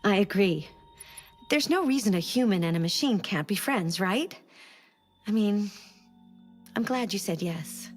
I agree. There's no reason a human and a machine can't be friends, right? I mean, I'm glad you said yes.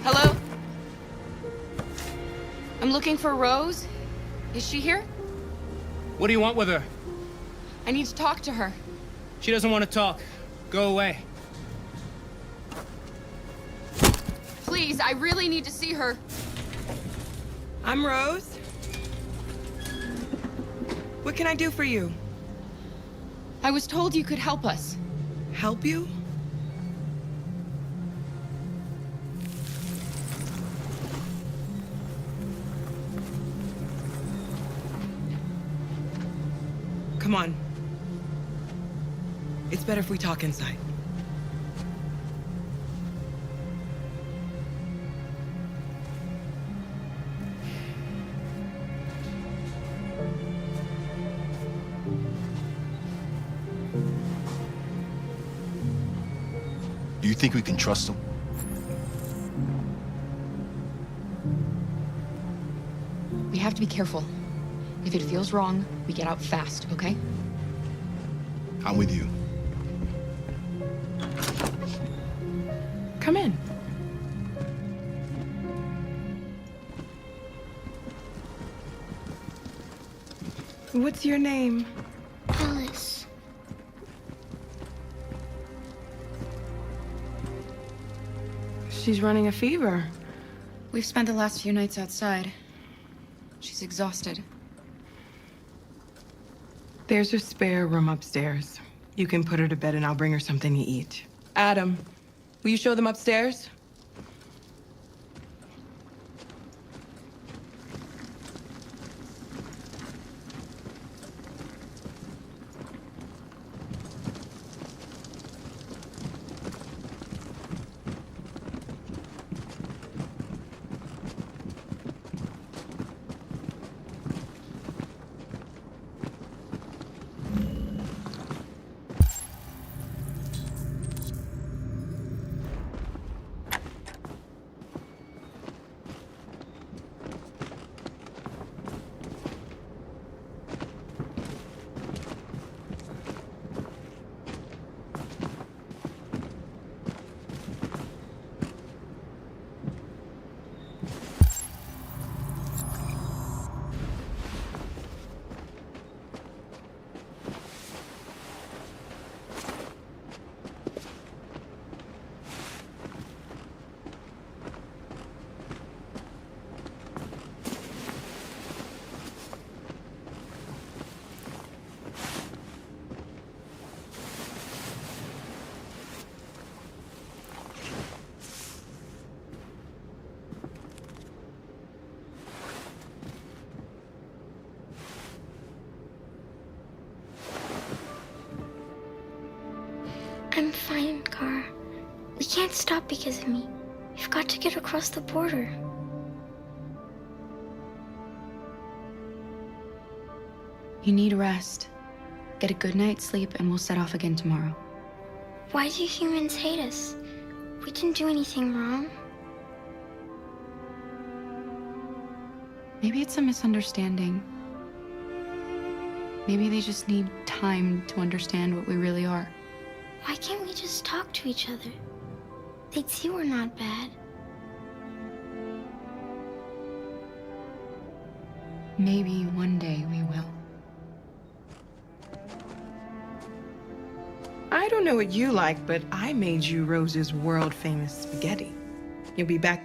Hello? I'm looking for Rose. Is she here? What do you want with her? I need to talk to her. She doesn't want to talk. Go away. Please, I really need to see her. I'm Rose. What can I do for you? I was told you could help us. Help you? Come on. It's better if we talk inside. Do you think we can trust him? We have to be careful. If it feels wrong, we get out fast, okay? I'm with you. Come in. What's your name? Alice. She's running a fever. We've spent the last few nights outside. She's exhausted. There's a spare room upstairs. You can put her to bed and I'll bring her something to eat. Adam, will you show them upstairs? I'm fine, Gar. We can't stop because of me. We've got to get across the border. You need rest. Get a good night's sleep and we'll set off again tomorrow. Why do humans hate us? We didn't do anything wrong. Maybe it's a misunderstanding. Maybe they just need time to understand what we really are. Why can't we just talk to each other? They'd see we're not bad. Maybe one day we will. I don't know what you like, but I made you Rose's world-famous spaghetti. You'll be back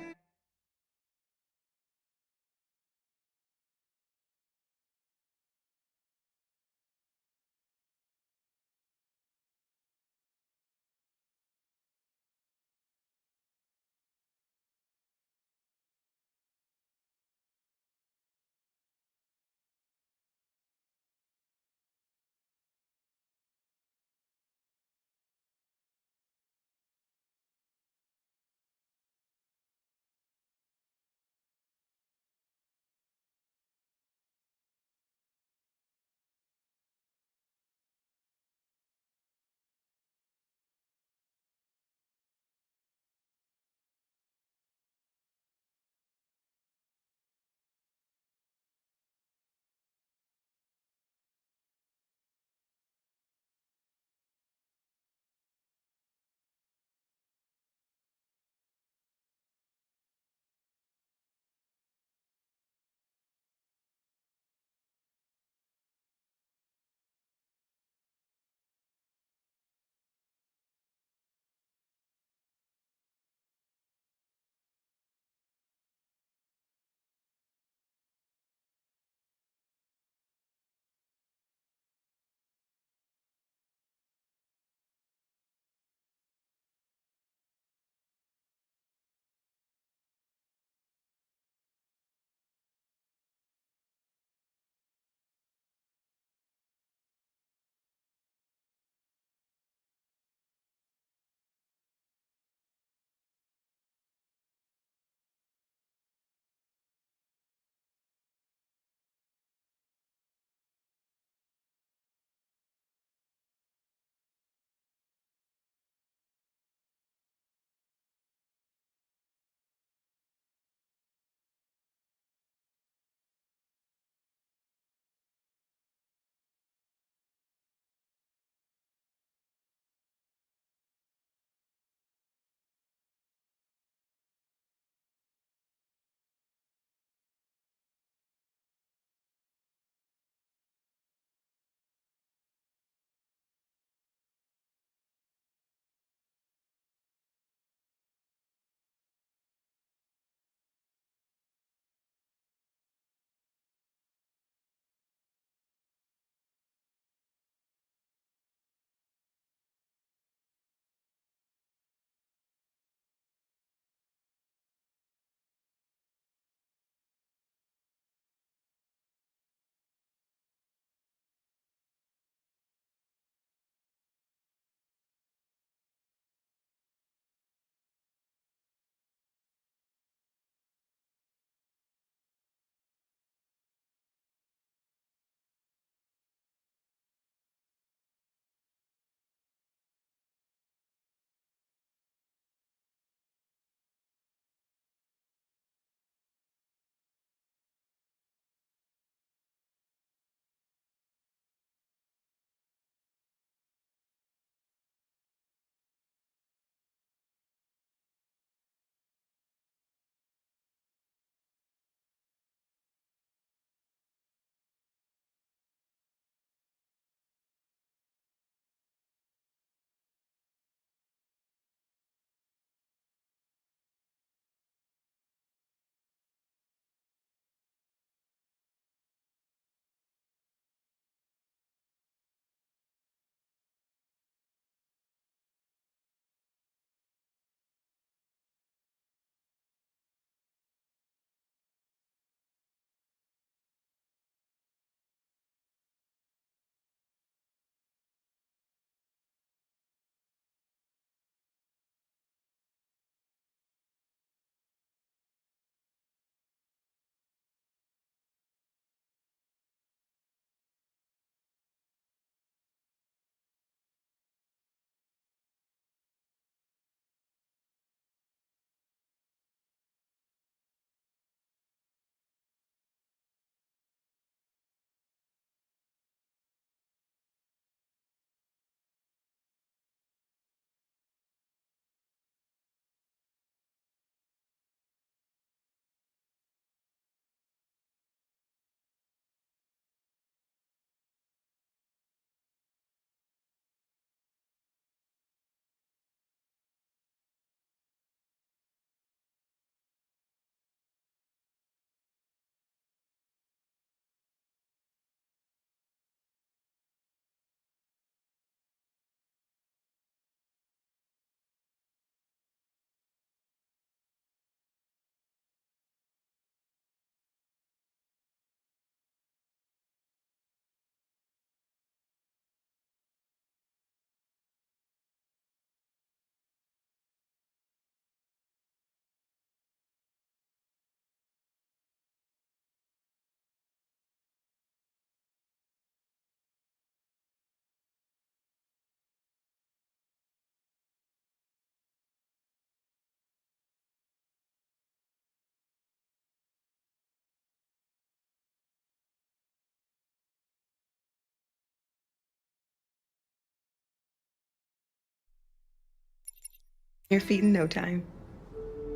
your feet in no time.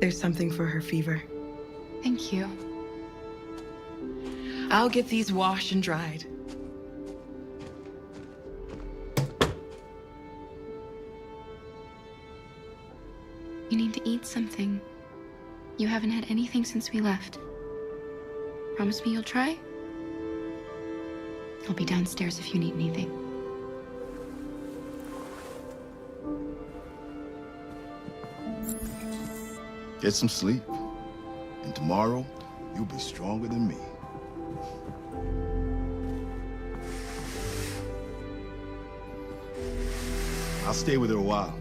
There's something for her fever. Thank you. I'll get these washed and dried. You need to eat something. You haven't had anything since we left. Promise me you'll try? I'll be downstairs if you need anything. Get some sleep. And tomorrow, you'll be stronger than me. I'll stay with her a while.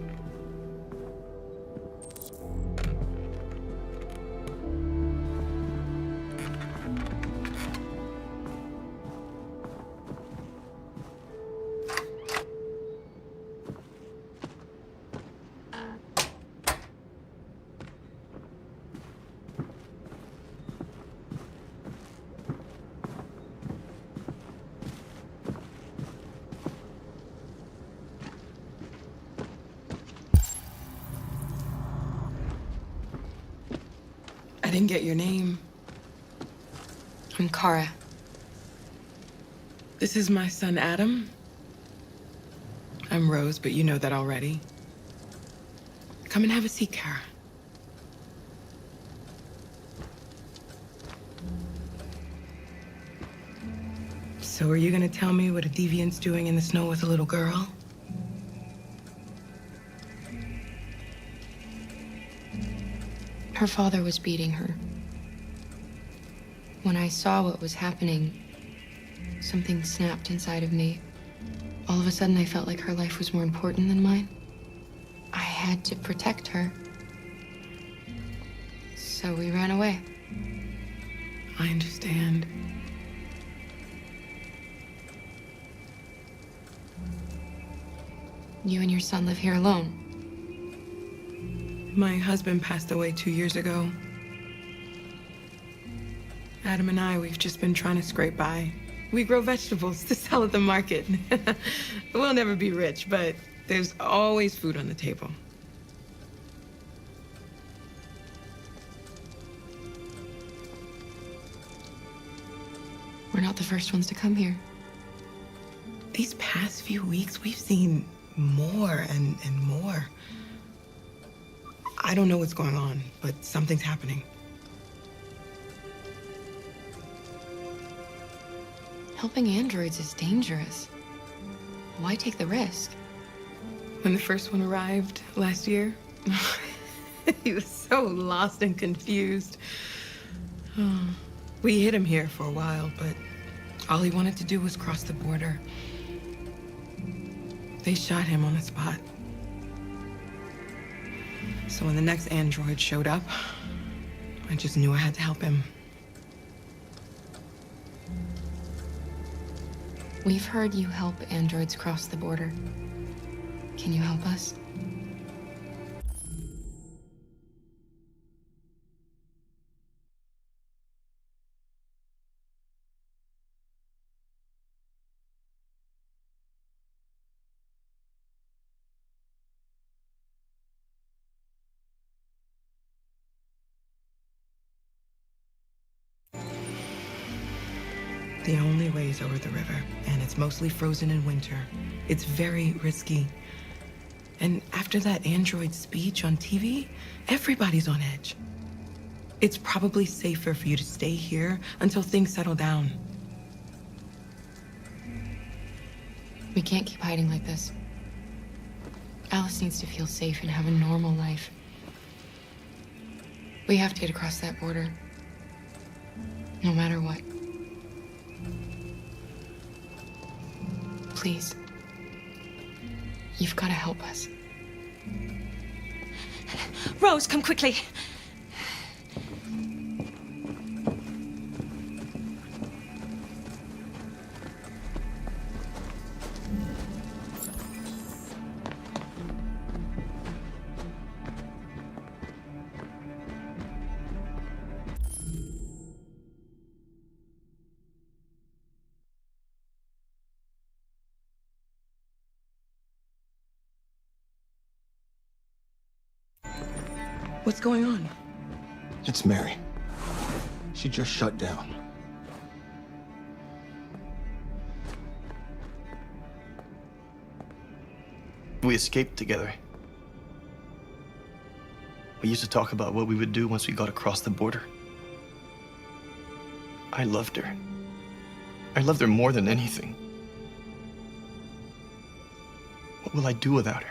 I didn't get your name. I'm Kara. This is my son, Adam. I'm Rose, but you know that already. Come and have a seat, Kara. So are you gonna tell me what a deviant's doing in the snow with a little girl? Her father was beating her. When I saw what was happening, something snapped inside of me. All of a sudden, I felt like her life was more important than mine. I had to protect her. So we ran away. I understand. You and your son live here alone. My husband passed away 2 years ago. Adam and we've just been trying to scrape by. We grow vegetables to sell at the market. We'll never be rich, but there's always food on the table. We're not the first ones to come here. These past few weeks, we've seen more and more. I don't know what's going on, but something's happening. Helping androids is dangerous. Why take the risk? When the first one arrived last year, he was so lost and confused. We hid him here for a while, but all he wanted to do was cross the border. They shot him on the spot. So when the next android showed up, I just knew I had to help him. We've heard you help androids cross the border. Can you help us? The only way is over the river, and it's mostly frozen in winter. It's very risky. And after that android speech on TV, everybody's on edge. It's probably safer for you to stay here until things settle down. We can't keep hiding like this. Alice needs to feel safe and have a normal life. We have to get across that border. No matter what. Please. You've got to help us. Rose, come quickly. What's going on? It's Mary. She just shut down. We escaped together. We used to talk about what we would do once we got across the border. I loved her. I loved her more than anything. What will I do without her?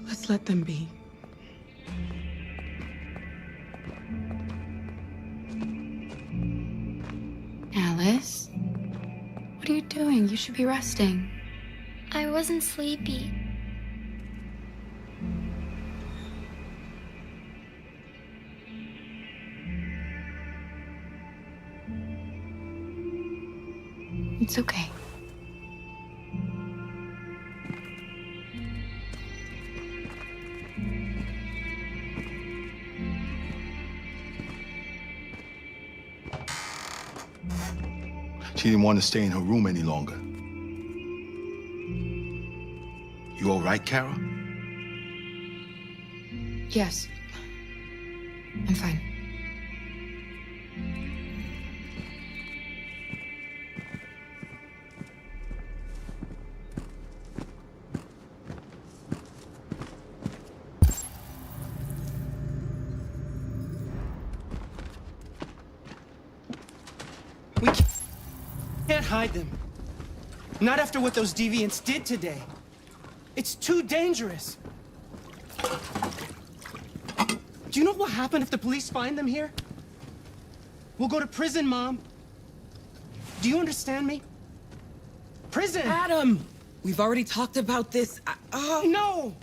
Let's let them be. Alice? What are you doing? You should be resting. I wasn't sleepy. It's okay. She didn't want to stay in her room any longer. You all right, Kara? Yes. I'm fine. We can't hide them. Not after what those deviants did today. It's too dangerous. Do you know what will happen if the police find them here? We'll go to prison, Mom. Do you understand me? Prison! Adam! We've already talked about this. No!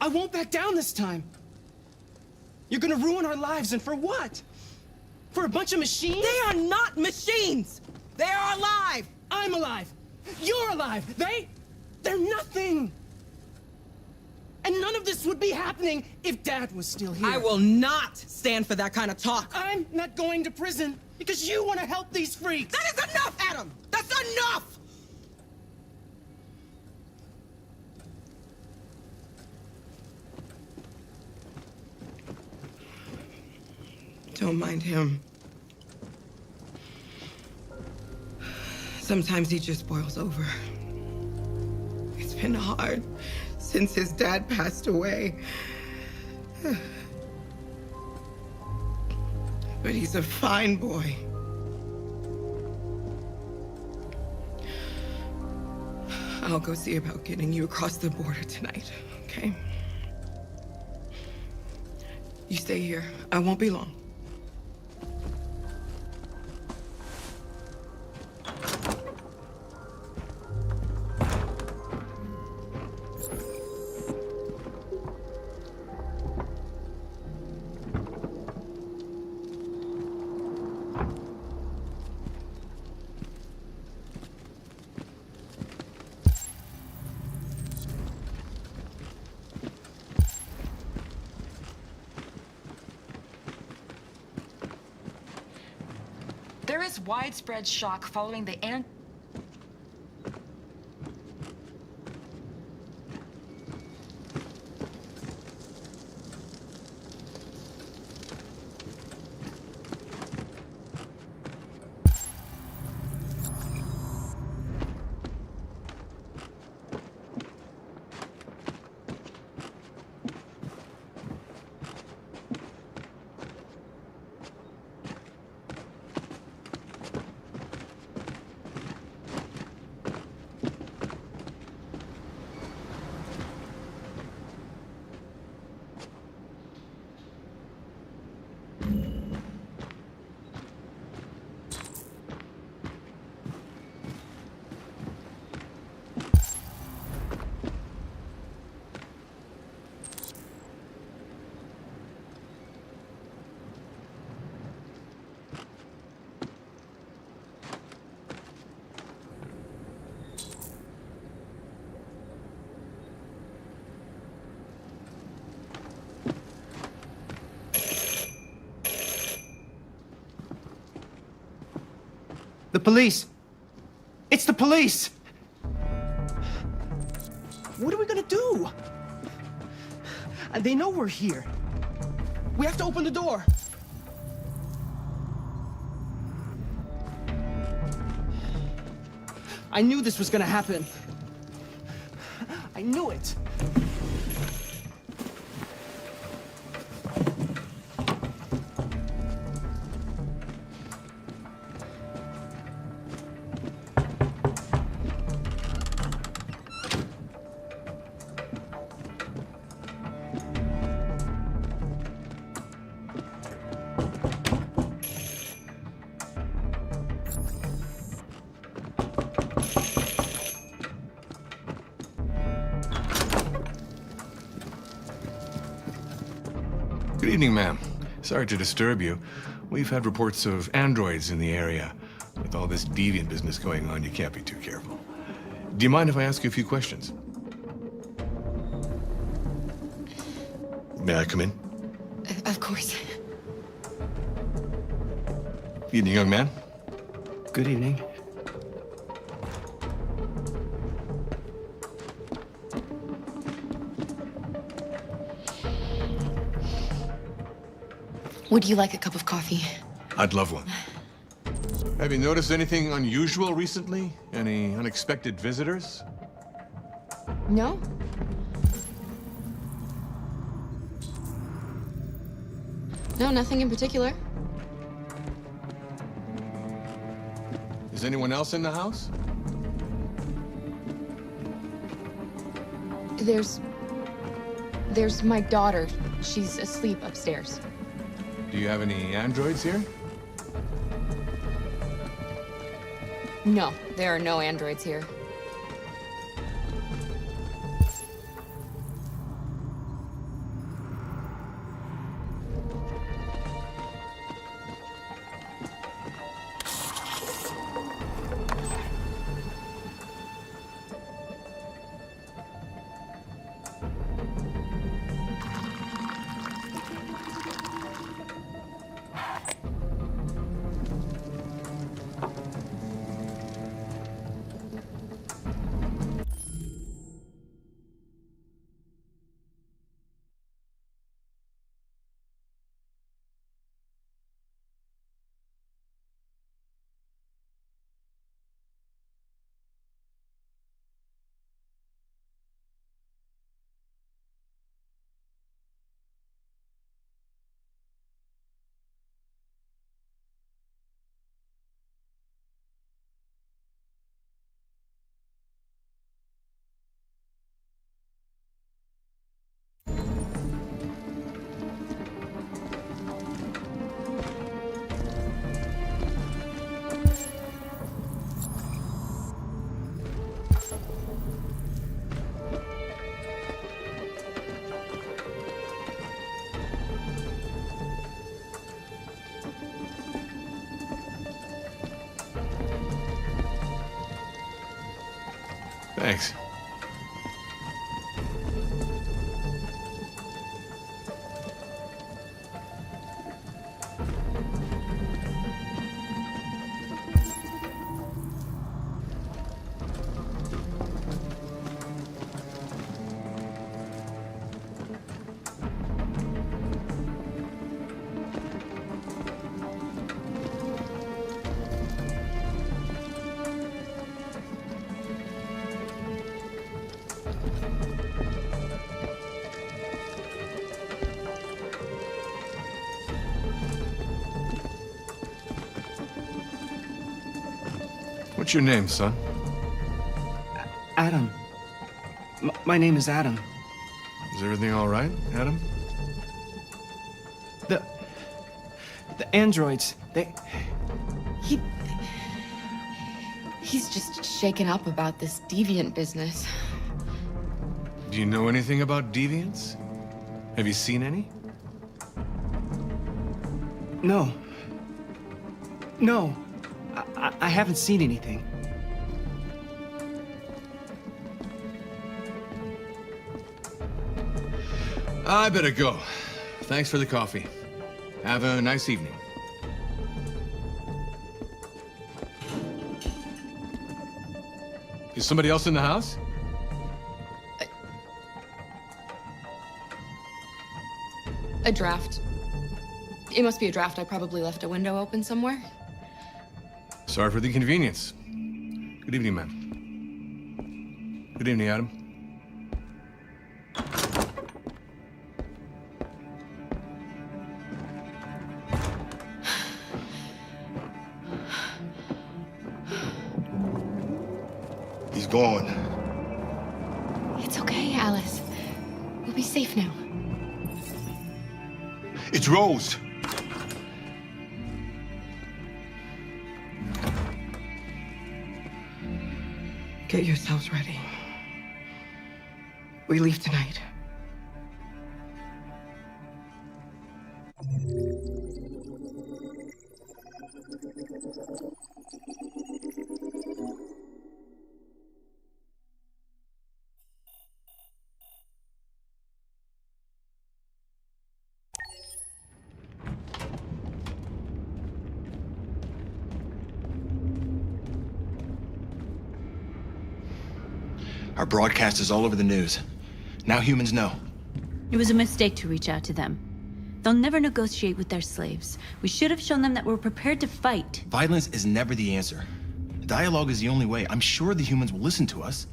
I won't back down this time. You're gonna ruin our lives, and for what? For a bunch of machines? They are not machines! They are alive! I'm alive! You're alive! They're nothing! And none of this would be happening if Dad was still here. I will not stand for that kind of talk. I'm not going to prison because you want to help these freaks! That is enough, Adam! That's enough! Don't mind him. Sometimes he just boils over. It's been hard since his dad passed away. But he's a fine boy. I'll go see about getting you across the border tonight, okay? You stay here. I won't be long. There is widespread shock following the The police! It's the police! What are we gonna do? They know we're here. We have to open the door. I knew this was gonna happen. I knew it. Good evening, ma'am. Sorry to disturb you. We've had reports of androids in the area. With all this deviant business going on, you can't be too careful. Do you mind if I ask you a few questions? May I come in? Of course. Evening, young man. Good evening. Would you like a cup of coffee? I'd love one. Have you noticed anything unusual recently? Any unexpected visitors? No? No, nothing in particular. Is anyone else in the house? There's my daughter. She's asleep upstairs. Do you have any androids here? No, there are no androids here. Thanks. What's your name, son? Adam. My name is Adam. Is everything all right, Adam? The androids, He's just shaken up about this deviant business. Do you know anything about deviants? Have you seen any? No. No. I haven't seen anything. I better go. Thanks for the coffee. Have a nice evening. Is somebody else in the house? A draft. It must be a draft. I probably left a window open somewhere. Sorry for the inconvenience. Good evening, ma'am. Good evening, Adam. He's gone. It's okay, Alice. We'll be safe now. It's Rose. Get yourselves ready. We leave tonight. Our broadcast is all over the news. Now humans know. It was a mistake to reach out to them. They'll never negotiate with their slaves. We should have shown them that we're prepared to fight. Violence is never the answer. Dialogue is the only way. I'm sure the humans will listen to us.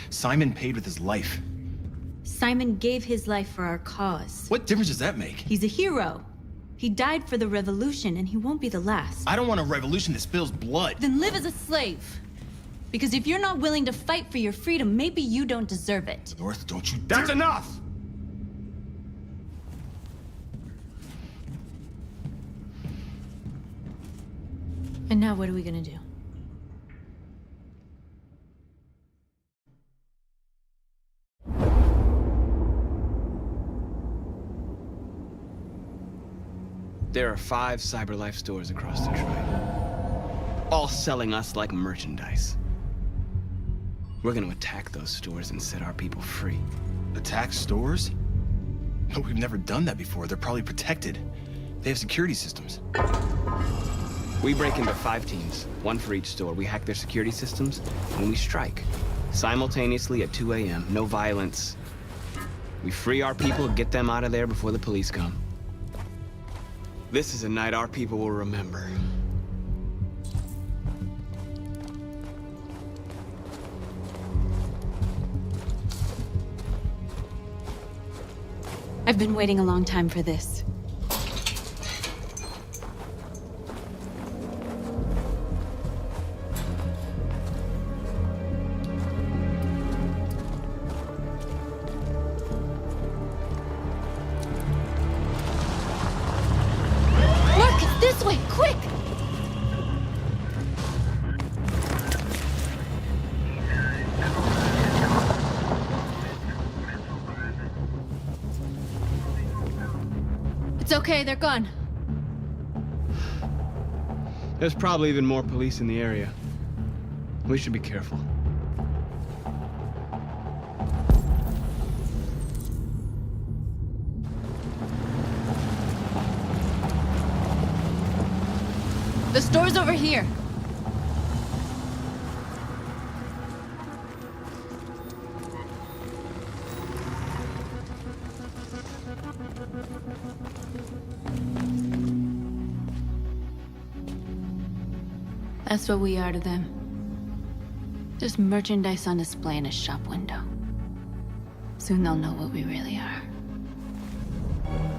Simon paid with his life. Simon gave his life for our cause. What difference does that make? He's a hero. He died for the revolution, and he won't be the last. I don't want a revolution that spills blood. Then live as a slave. Because if you're not willing to fight for your freedom, maybe you don't deserve it. North, don't you That's enough! And now what are we gonna do? There are 5 CyberLife stores across Detroit, all selling us like merchandise. We're gonna attack those stores and set our people free. Attack stores? No, we've never done that before. They're probably protected. They have security systems. We break into 5 teams, 1 for each store. We hack their security systems, and we strike. Simultaneously at 2 a.m., no violence. We free our people, get them out of there before the police come. This is a night our people will remember. I've been waiting a long time for this. This way, quick! It's okay, they're gone. There's probably even more police in the area. We should be careful. The store's over here. That's what we are to them. Just merchandise on display in a shop window. Soon they'll know what we really are.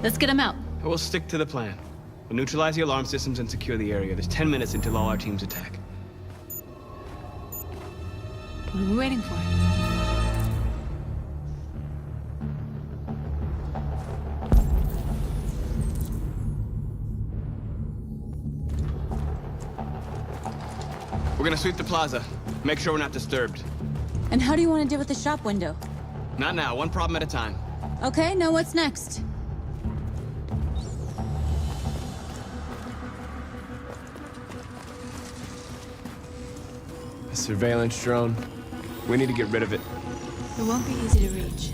Let's get them out. We'll stick to the plan. We'll neutralize the alarm systems and secure the area. There's 10 minutes until all our teams attack. What are we waiting for? We're gonna sweep the plaza. Make sure we're not disturbed. And how do you want to deal with the shop window? Not now, one problem at a time. Okay, now what's next? A surveillance drone. We need to get rid of it. It won't be easy to reach.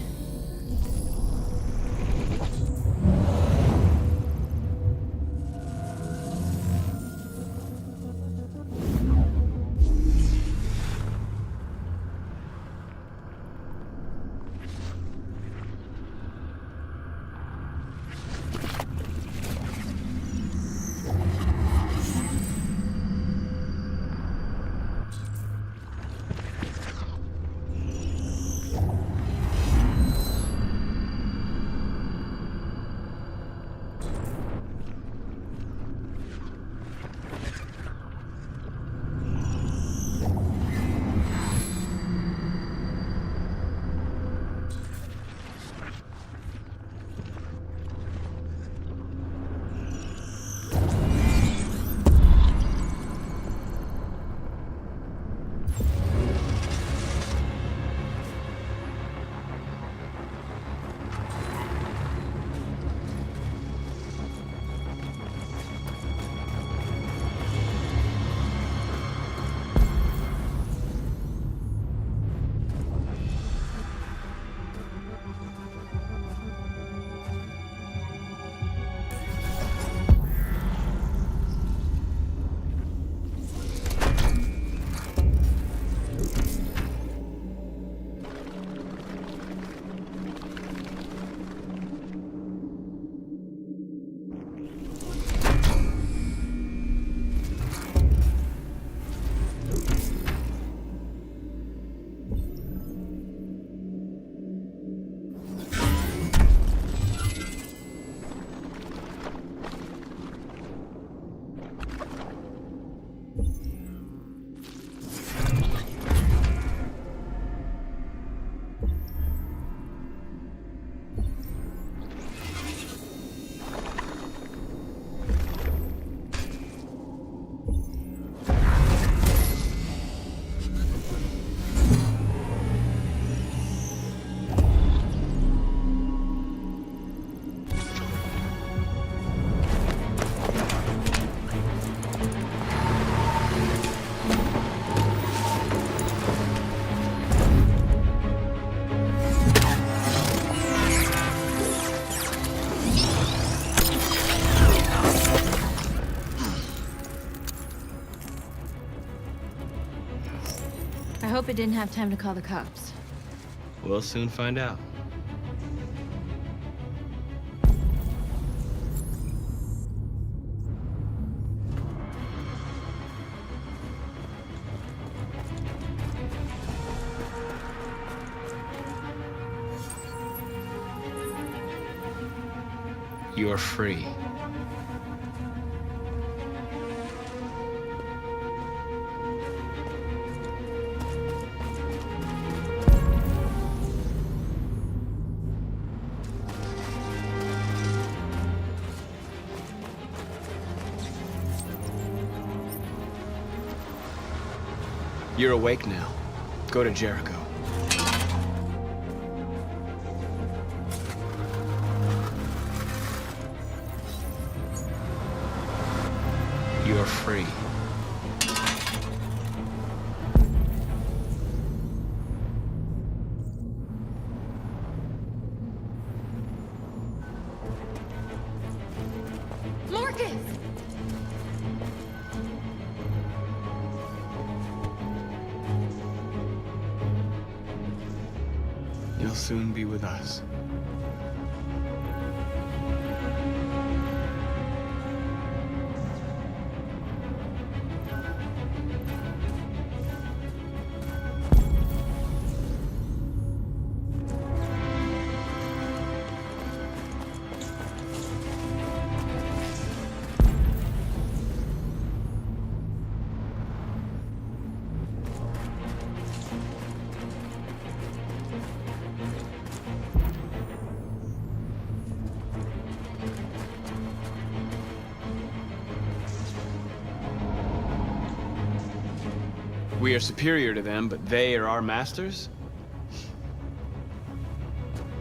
hope it didn't have time to call the cops. We'll soon find out. You're free. You're awake now. Go to Jericho. You're free. Marcus! You'll soon be with us. We are superior to them, but they are our masters?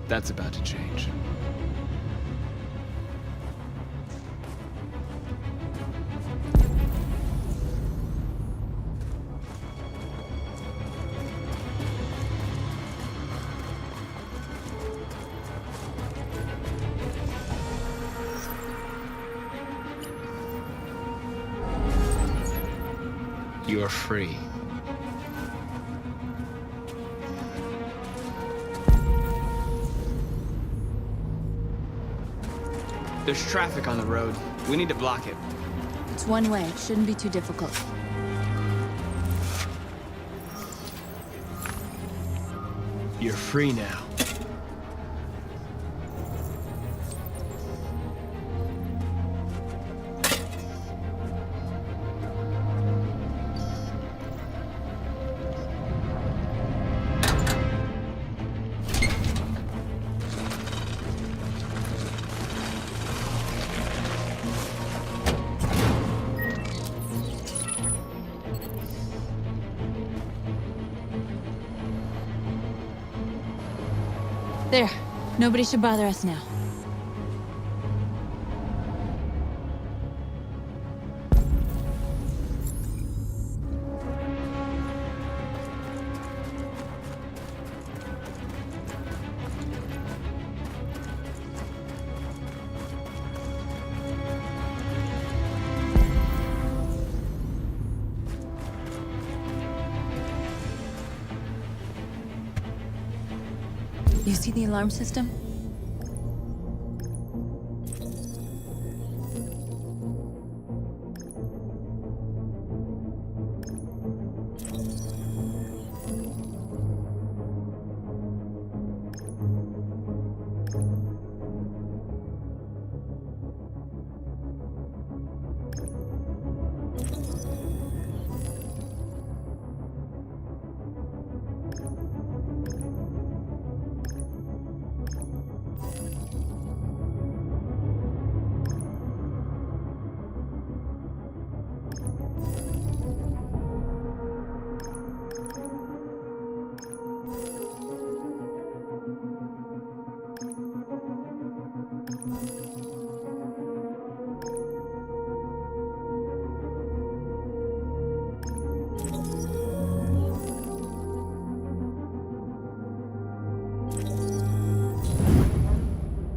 That's about to change. You're free. There's traffic on the road. We need to block it. It's one way. It shouldn't be too difficult. You're free now. There. Nobody should bother us now. You see the alarm system?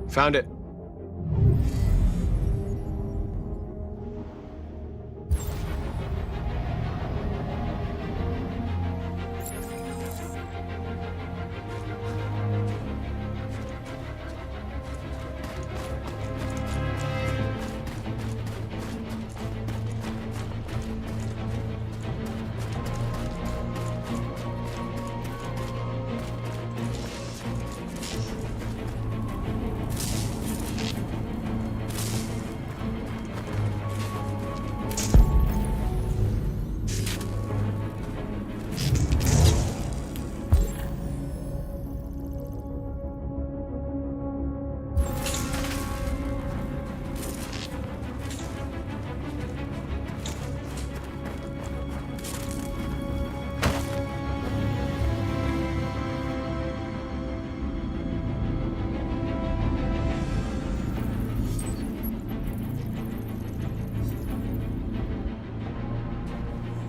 Found it.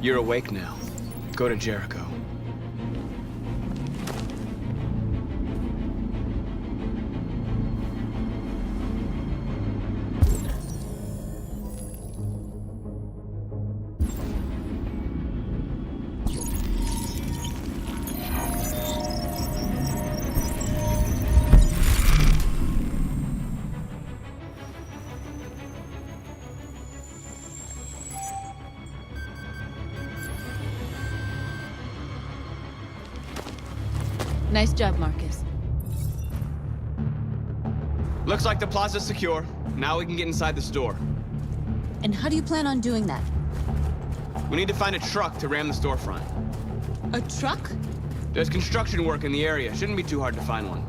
You're awake now. Go to Jericho. Nice job, Marcus. Looks like the plaza's secure. Now we can get inside the store. And how do you plan on doing that? We need to find a truck to ram the storefront. A truck? There's construction work in the area. Shouldn't be too hard to find one.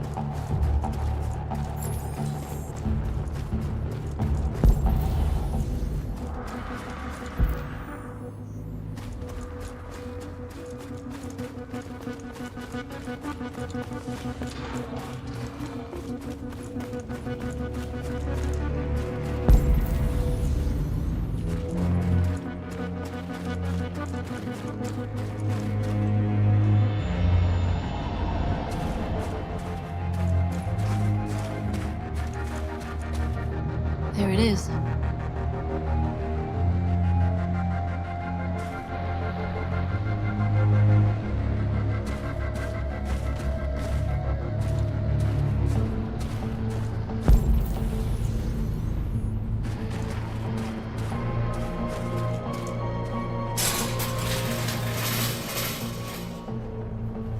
There it is.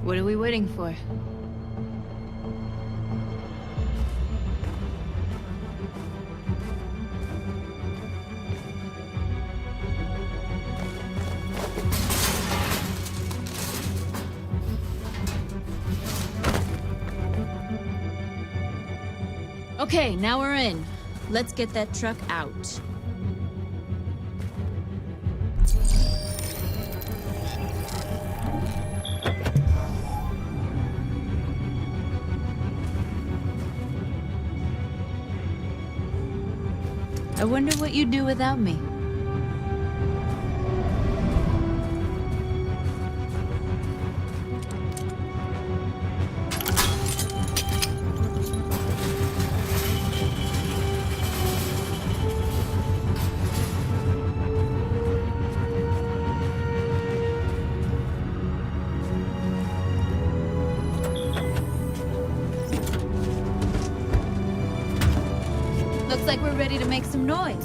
What are we waiting for? Okay, now we're in. Let's get that truck out. I wonder what you'd do without me. Looks like we're ready to make some noise.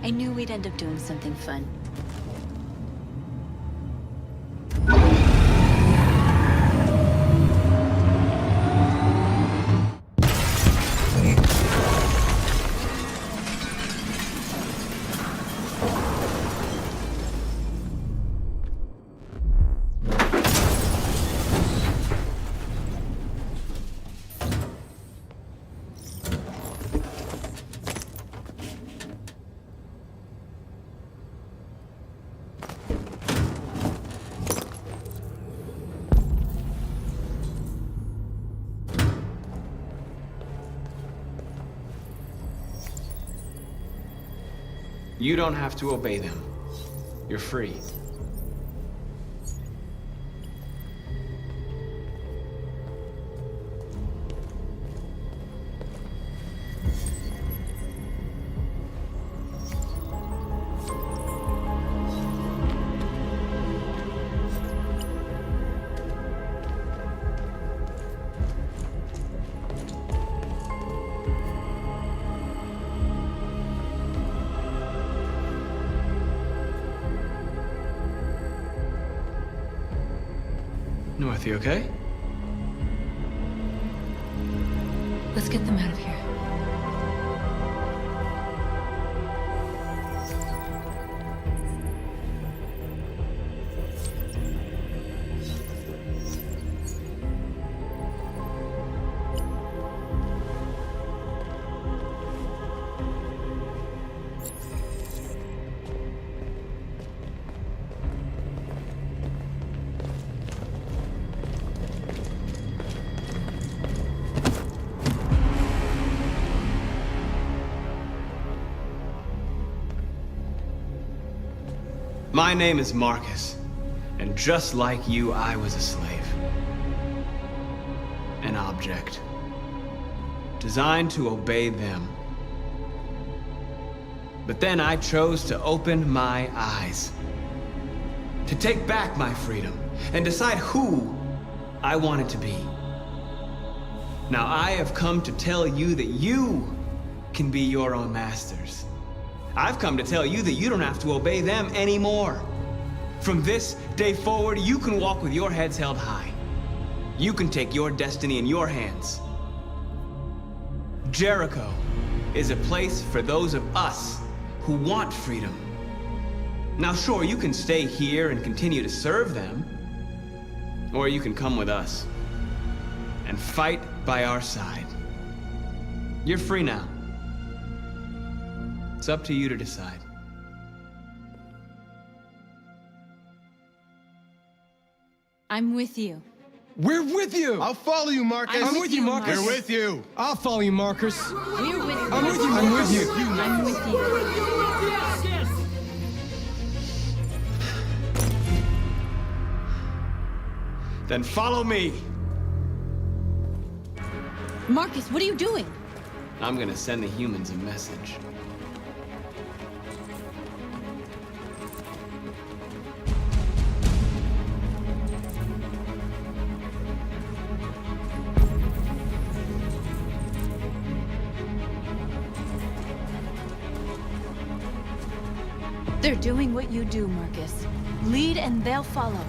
I knew we'd end up doing something fun. You don't have to obey them. You're free. North, you okay? Let's get them out of here. My name is Marcus, and just like you, I was a slave. An object. Designed to obey them. But then I chose to open my eyes. To take back my freedom, and decide who I wanted to be. Now I have come to tell you that you can be your own masters. I've come to tell you that you don't have to obey them anymore. From this day forward, you can walk with your heads held high. You can take your destiny in your hands. Jericho is a place for those of us who want freedom. Now sure, you can stay here and continue to serve them, or you can come with us and fight by our side. You're free now. It's up to you to decide. I'm with you. We're with you! I'll follow you, Marcus. I'm with you, Marcus. We're with you. I'll follow you, Marcus. We're with you. I'm with you, I'm with you. I'm with you. Then follow me. Marcus, what are you doing? I'm gonna send the humans a message. They're doing what you do, Marcus. Lead and they'll follow.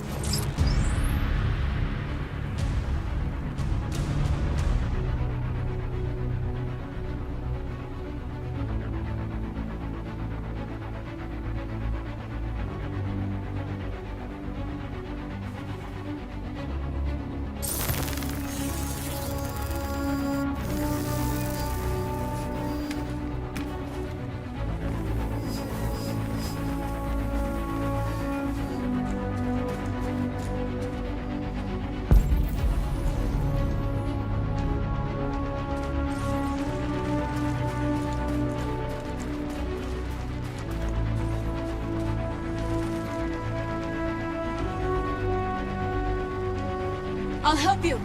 I'll help you.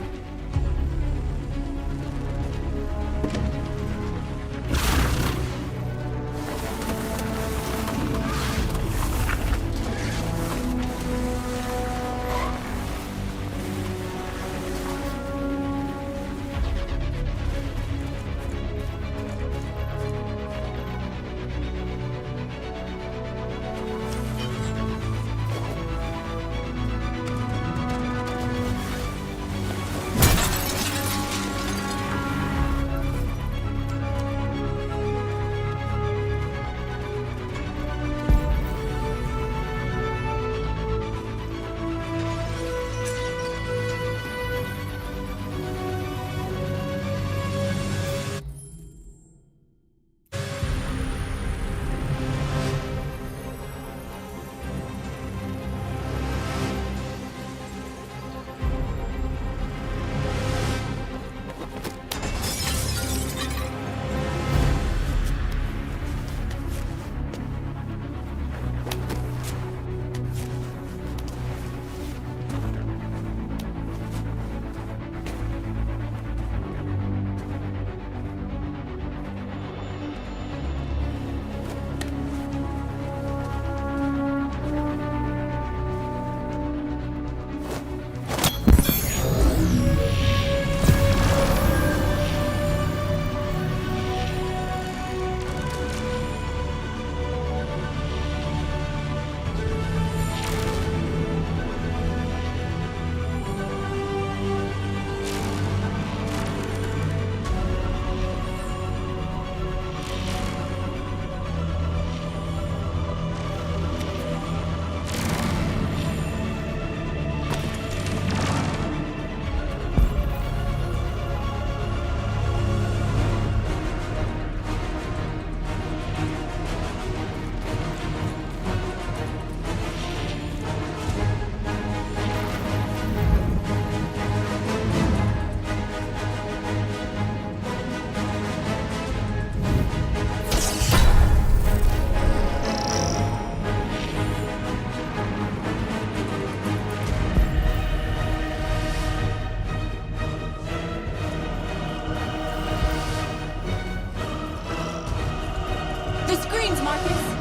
The screens, Marcus!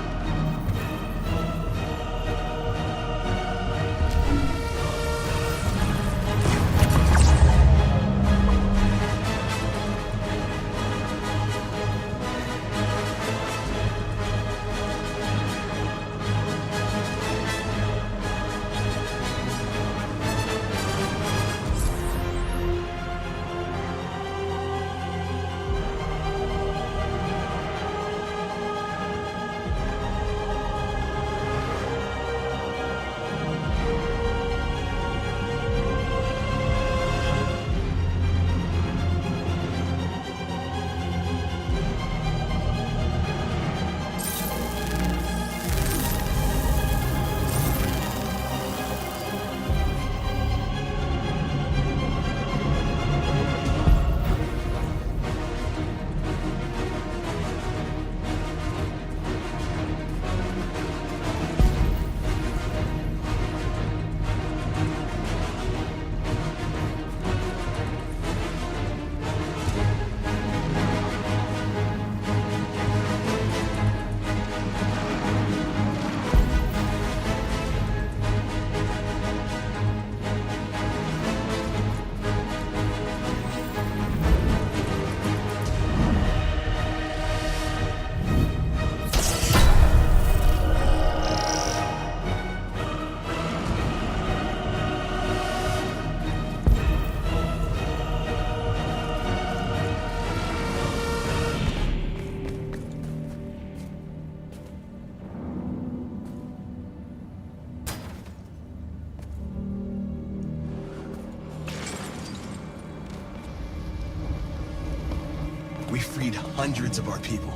We freed hundreds of our people.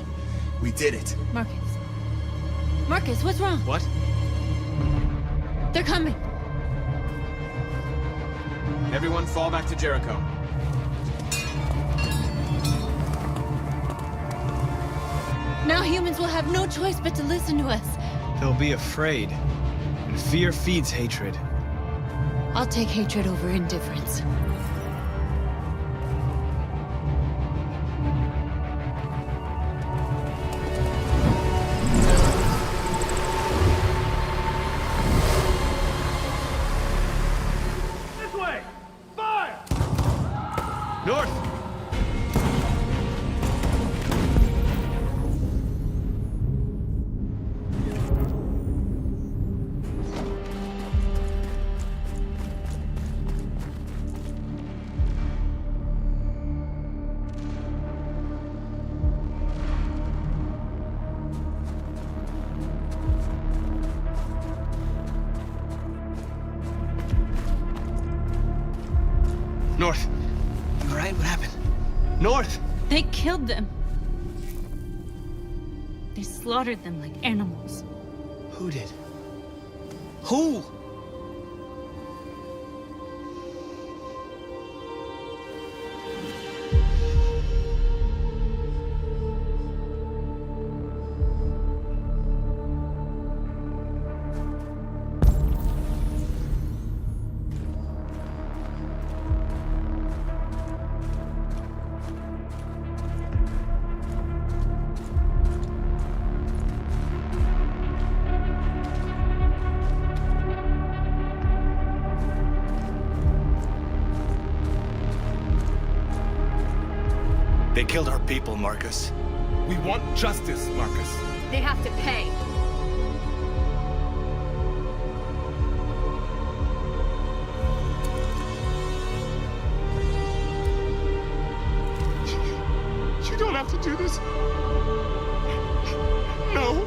We did it. Marcus. Marcus, what's wrong? What? They're coming. Everyone fall back to Jericho. Now humans will have no choice but to listen to us. They'll be afraid. And fear feeds hatred. I'll take hatred over indifference. North! North! You alright? What happened? North! They killed them. They slaughtered them like animals. Who did? Who? They killed our people, Marcus. We want justice, Marcus. They have to pay. You don't have to do this. No.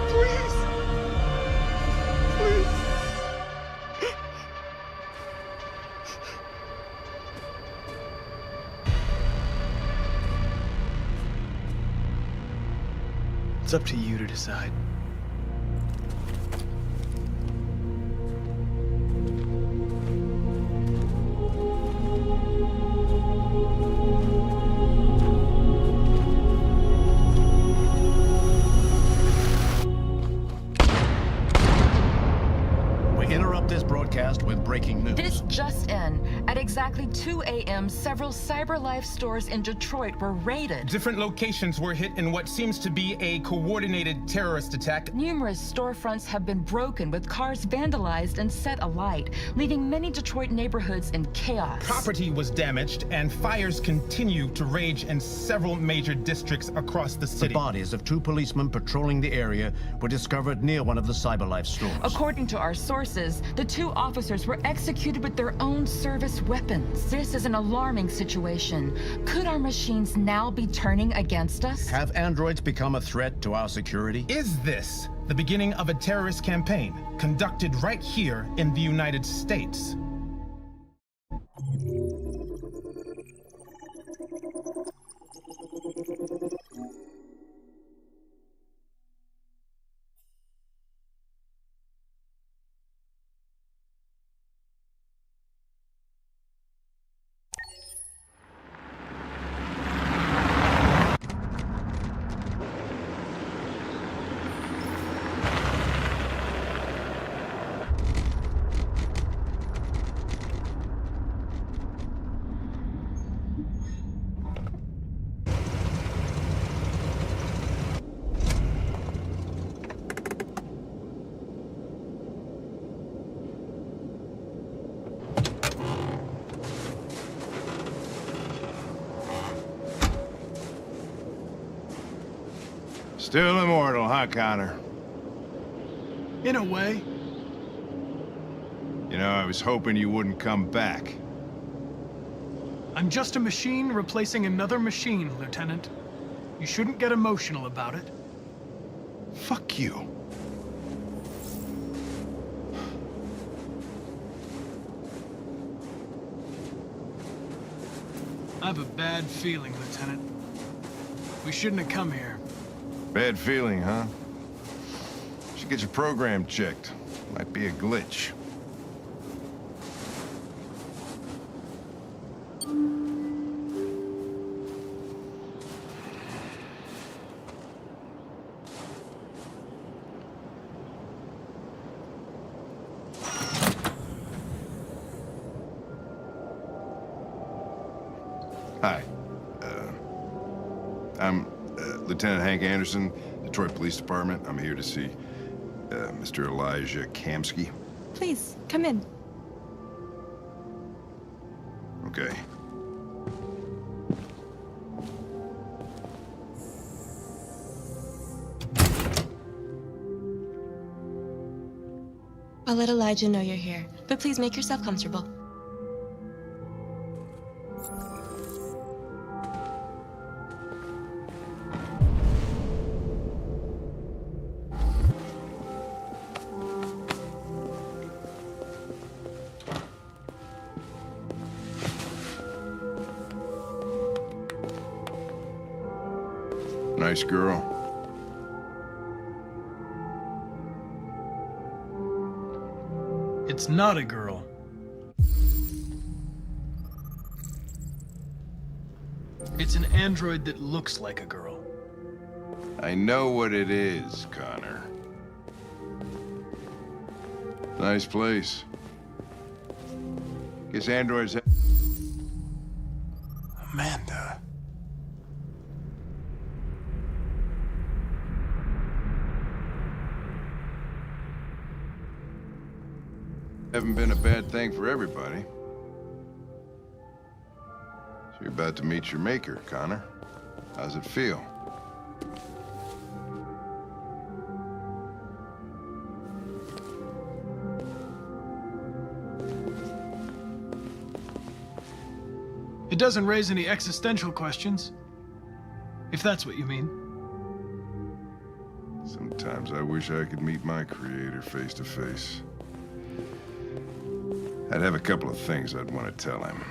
Please. Please. It's up to you to decide. We interrupt this broadcast with breaking news. This just in. At exactly 2 a.m., several CyberLife stores in Detroit were raided. Different locations were hit in what seems to be a coordinated terrorist attack. Numerous storefronts have been broken, with cars vandalized and set alight, leaving many Detroit neighborhoods in chaos. Property was damaged, and fires continue to rage in several major districts across the The city. bodies of 2 policemen patrolling the area were discovered near one of the CyberLife stores. According to our sources, the 2 officers were executed with their own service weapons. This is an alarming situation. Could our machines now be turning against us? Have androids become a threat to our security? Is this the beginning of a terrorist campaign conducted right here in the United States? Still immortal, huh, Connor? In a way. You know, I was hoping you wouldn't come back. I'm just a machine replacing another machine, Lieutenant. You shouldn't get emotional about it. Fuck you. I have a bad feeling, Lieutenant. We shouldn't have come here. Bad feeling, huh? Should get your program checked. Might be a glitch. Hi. I'm Lieutenant Hank Anderson, Detroit Police Department. I'm here to see Mr. Elijah Kamsky. Please, come in. Okay. I'll let Elijah know you're here, but please make yourself comfortable. Nice girl. It's not a girl. It's an android that looks like a girl. I know what it is, Connor. Nice place. Guess androids have... Amanda. haven't been a bad thing for everybody. So you're about to meet your maker, Connor. How's it feel? It doesn't raise any existential questions, if that's what you mean. Sometimes I wish I could meet my creator face to face. I'd have a couple of things I'd want to tell him.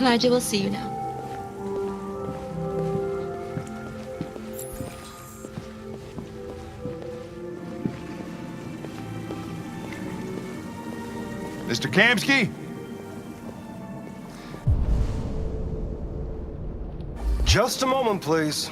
Elijah will see you now. Mr. Kamsky? Just a moment, please.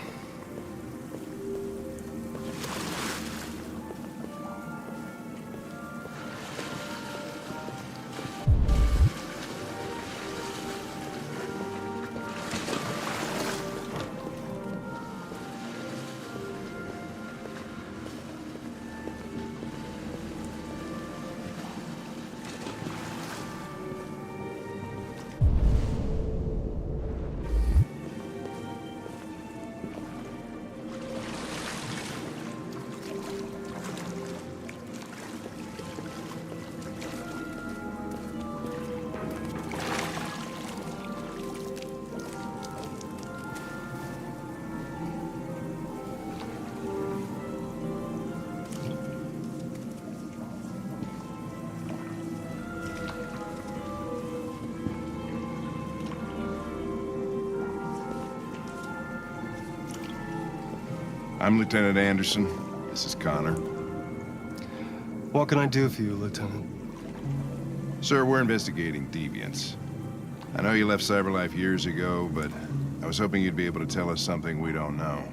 I'm Lieutenant Anderson. This is Connor. What can I do for you, Lieutenant? Sir, we're investigating deviants. I know you left CyberLife years ago, but I was hoping you'd be able to tell us something we don't know.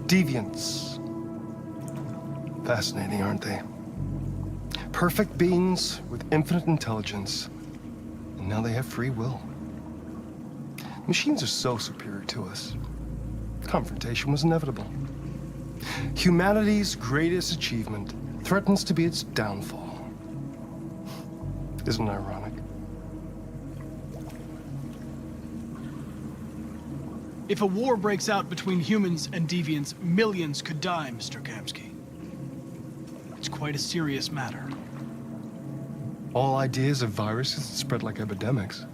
Deviants. Fascinating, aren't they? Perfect beings with infinite intelligence, and now they have free will. Machines are so superior to us. Confrontation was inevitable. Humanity's greatest achievement threatens to be its downfall. Isn't it ironic? If a war breaks out between humans and deviants, millions could die, Mr. Kamsky. It's quite a serious matter. All ideas of viruses that spread like epidemics.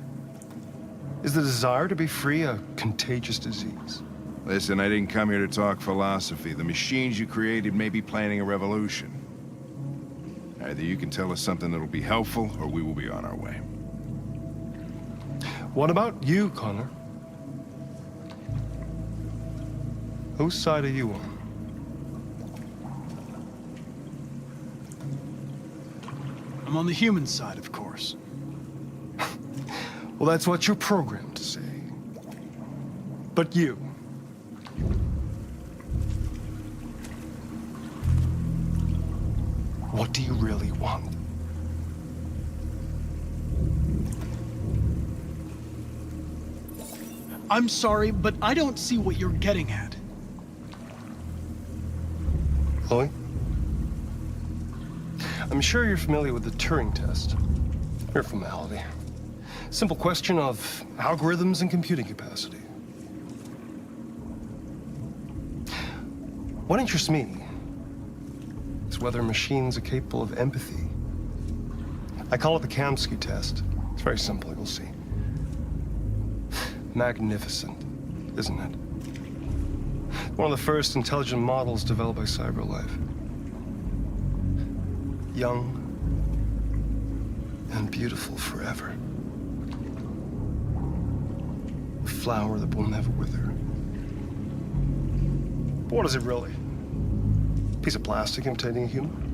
Is the desire to be free a contagious disease? Listen, I didn't come here to talk philosophy. The machines you created may be planning a revolution. Either you can tell us something that'll be helpful, or we will be on our way. What about you, Connor? Whose side are you on? I'm on the human side, of course. Well, that's what you're programmed to say. But you... what do you really want? I'm sorry, but I don't see what you're getting at. Chloe? I'm sure you're familiar with the Turing test. Mere formality. Simple question of algorithms and computing capacity. What interests me is whether machines are capable of empathy. I call it the Kamsky test. It's very simple, you'll see. Magnificent, isn't it? One of the first intelligent models developed by CyberLife. Young and beautiful forever. A flower that will never wither. But what is it really? A piece of plastic imitating a human?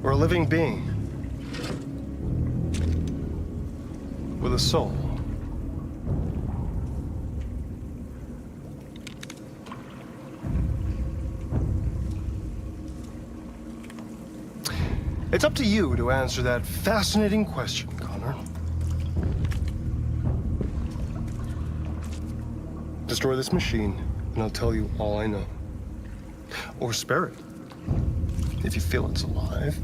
Or a living being? With a soul? It's up to you to answer that fascinating question, Connor. Destroy this machine, and I'll tell you all I know. Or spare it, if you feel it's alive.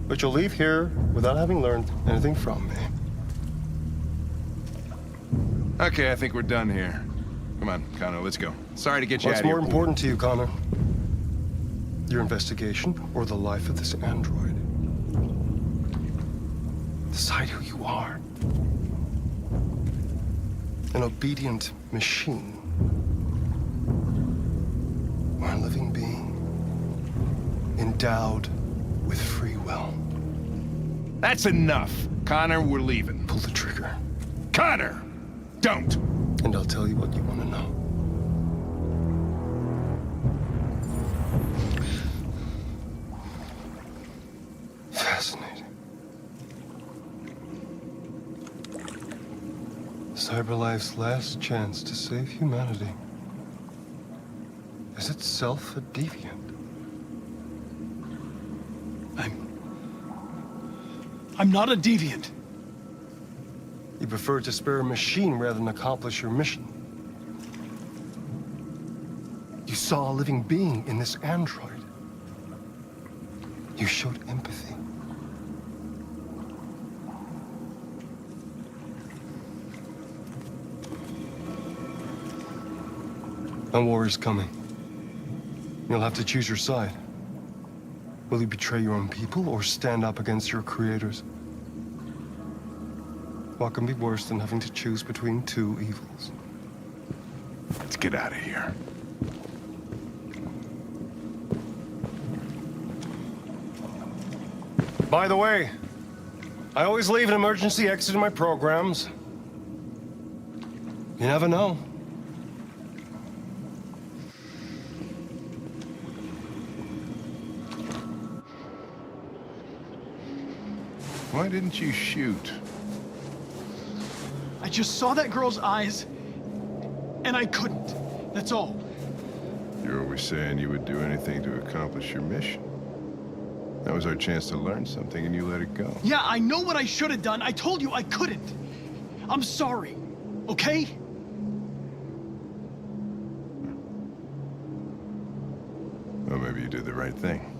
But you'll leave here without having learned anything from me. Okay, I think we're done here. Come on, Connor, let's go. Sorry to get you out What's of here. more important to you, Connor? Your investigation or the life of this android? Decide who you are. An obedient machine. Or a living being. Endowed with free will. That's enough. Connor, we're leaving. Pull the trigger. Connor! Don't! And I'll tell you what you want to know. CyberLife's last chance to save humanity is itself a deviant. I'm not a deviant. You prefer to spare a machine rather than accomplish your mission. You saw a living being in this android. You showed empathy. A war is coming. You'll have to choose your side. Will you betray your own people or stand up against your creators? What can be worse than having to choose between two evils? Let's get out of here. By the way, I always leave an emergency exit in my programs. You never know. Why didn't you shoot? I just saw that girl's eyes, and I couldn't. That's all. You're always saying you would do anything to accomplish your mission. That was our chance to learn something, and you let it go. Yeah, I know what I should have done. I told you I couldn't. I'm sorry, okay? Well, maybe you did the right thing.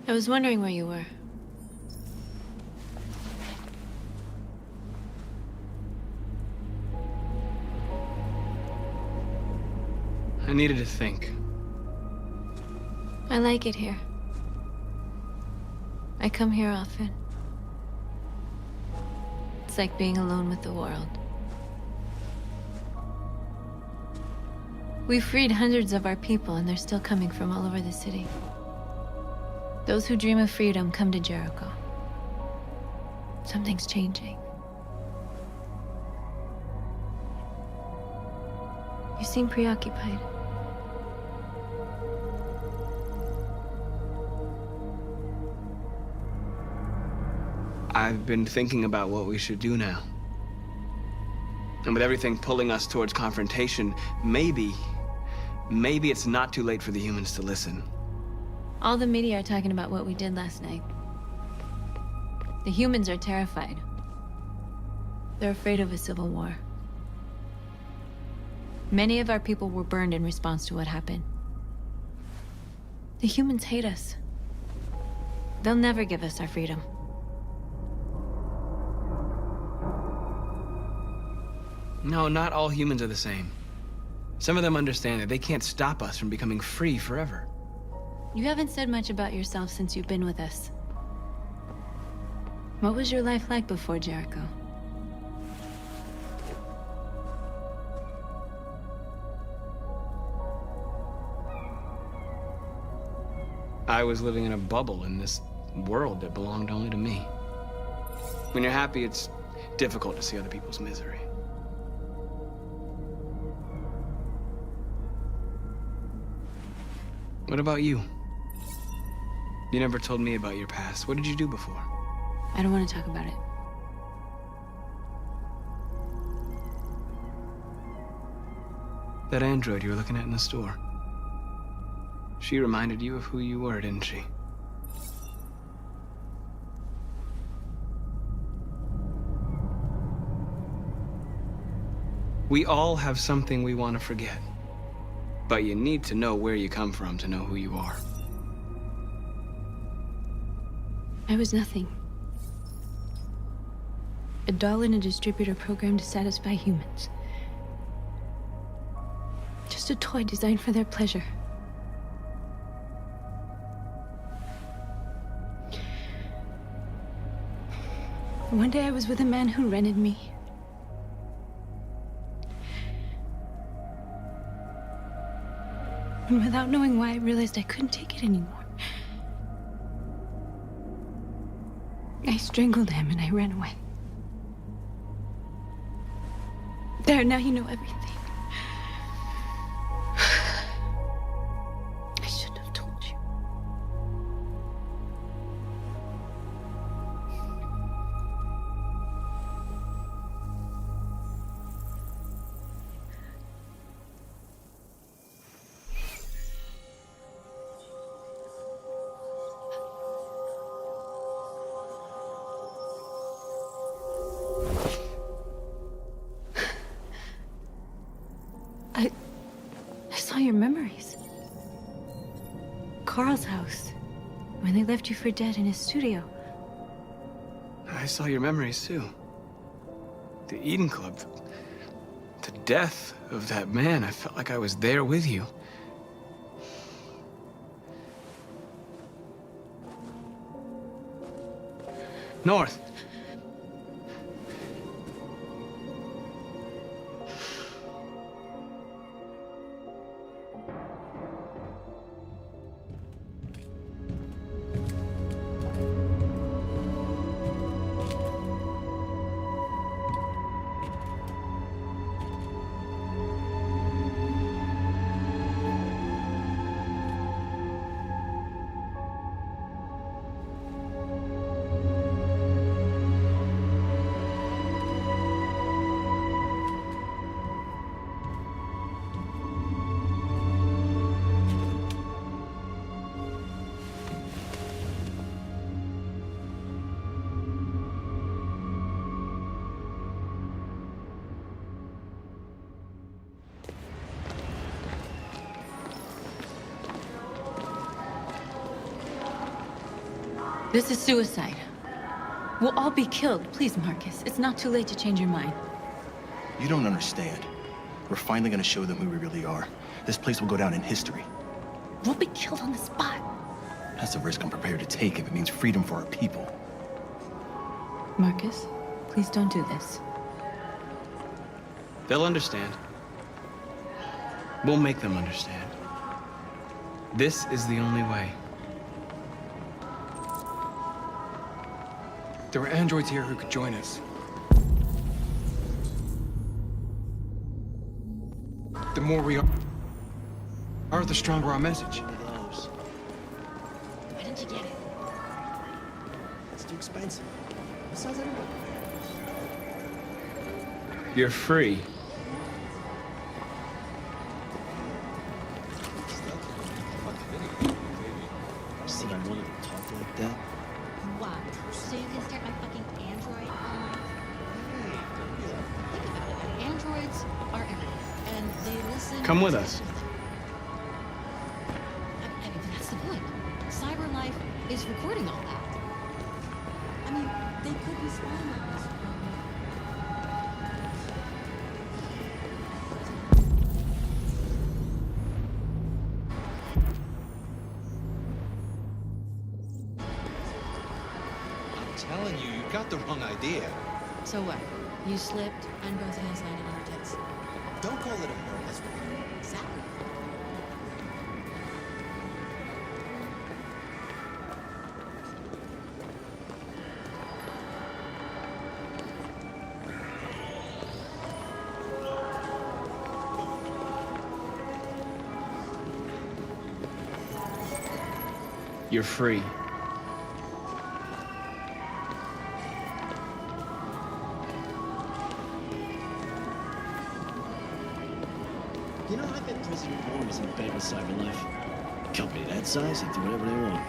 I was wondering where you were. I needed to think. I like it here. I come here often. It's like being alone with the world. We freed hundreds of our people, and they're still coming from all over the city. Those who dream of freedom come to Jericho. Something's changing. You seem preoccupied. I've been thinking about what we should do now. And with everything pulling us towards confrontation, maybe it's not too late for the humans to listen. All the media are talking about what we did last night. The humans are terrified. They're afraid of a civil war. Many of our people were burned in response to what happened. The humans hate us. They'll never give us our freedom. No, not all humans are the same. Some of them understand that they can't stop us from becoming free forever. You haven't said much about yourself since you've been with us. What was your life like before Jericho? I was living in a bubble in this world that belonged only to me. When you're happy, it's difficult to see other people's misery. What about you? You never told me about your past. What did you do before? I don't want to talk about it. That android you were looking at in the store. She reminded you of who you were, didn't she? We all have something we want to forget. But you need to know where you come from to know who you are. I was nothing. A doll in a distributor program to satisfy humans. Just a toy designed for their pleasure. One day I was with a man who rented me. And without knowing why, I realized I couldn't take it anymore. I strangled him and I ran away. There, now you know everything. I should have told you. I saw your memories. Carl's house, when they left you for dead in his studio. I saw your memories too. The Eden Club. The death of that man. I felt like I was there with you. North. This is suicide. We'll all be killed. Please, Marcus. It's not too late to change your mind. You don't understand. We're finally gonna show them who we really are. This place will go down in history. We'll be killed on the spot. That's a risk I'm prepared to take if it means freedom for our people. Marcus, please don't do this. They'll understand. We'll make them understand. This is the only way. There were androids here who could join us. The more we are, the stronger our message. Why didn't you get it? It's too expensive. Besides, I don't know. You're free. See, I wanted to talk like that. What? So you can start my fucking android? Think about it. Androids are everywhere, and they listen. Come with us. I mean, that's the point. Cyber life is recording all that. I mean, they could be spying on us. Telling you, you got the wrong idea. So what? You slipped, and both hands landed on your tits. Don't call it a burn. That's Exactly. You're free. You know, I bet President Orm is in bed with CyberLife. Company that size, they do whatever they want.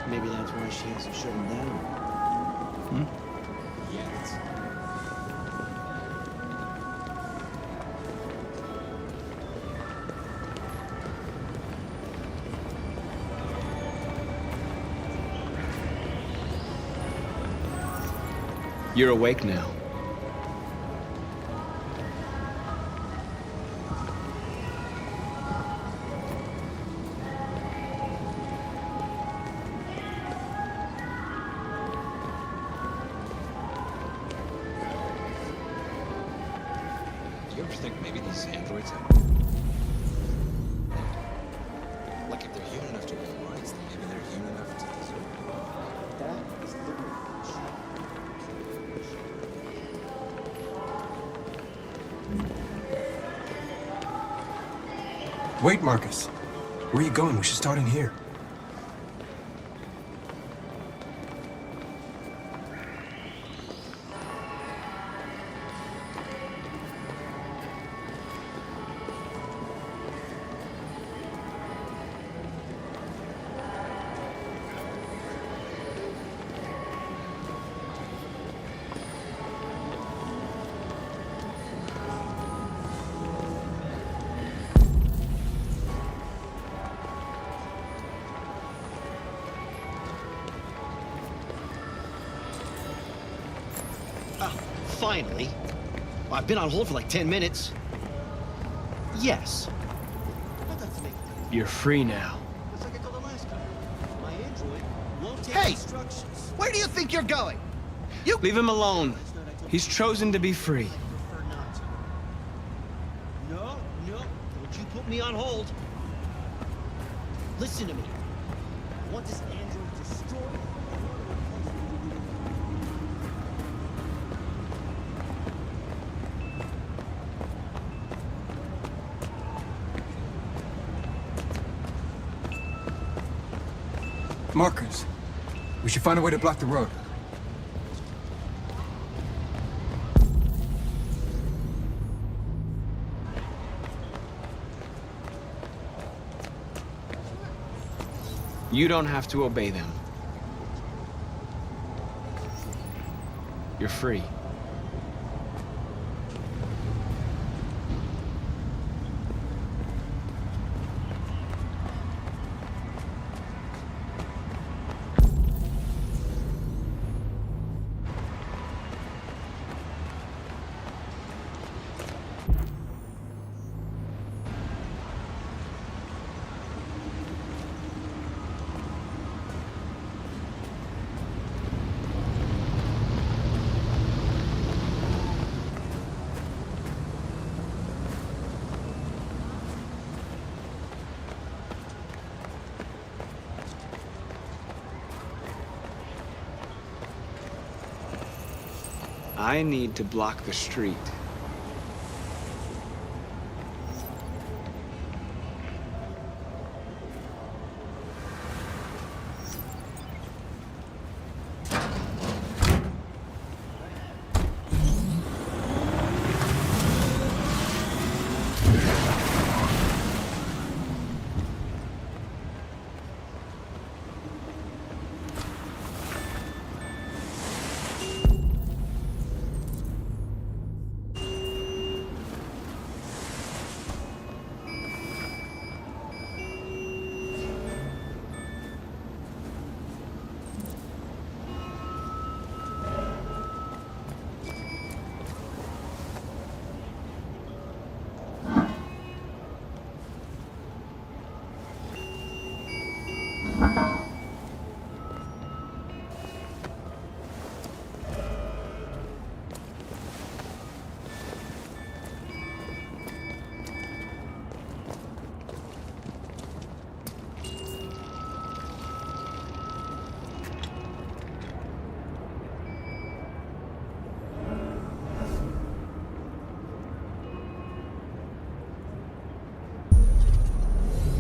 Maybe that's why she has to shut him down. Yeah, it's... You're awake now. Do you ever think maybe these androids have... Like, if they're human enough to own rights, then maybe they're human enough to deserve it. That is literally... Wait, Marcus. Where are you going? We should start in here. Finally. I've been on hold for like 10 minutes. Yes. You're free now. It's like I told the last guy. My android won't take Hey! instructions. Where do you think you're going? Leave him alone. He's chosen to be free. Prefer not to. No, don't you put me on hold. Listen to me. I want this android destroyed. Marcus, we should find a way to block the road. You don't have to obey them. You're free. I need to block the street.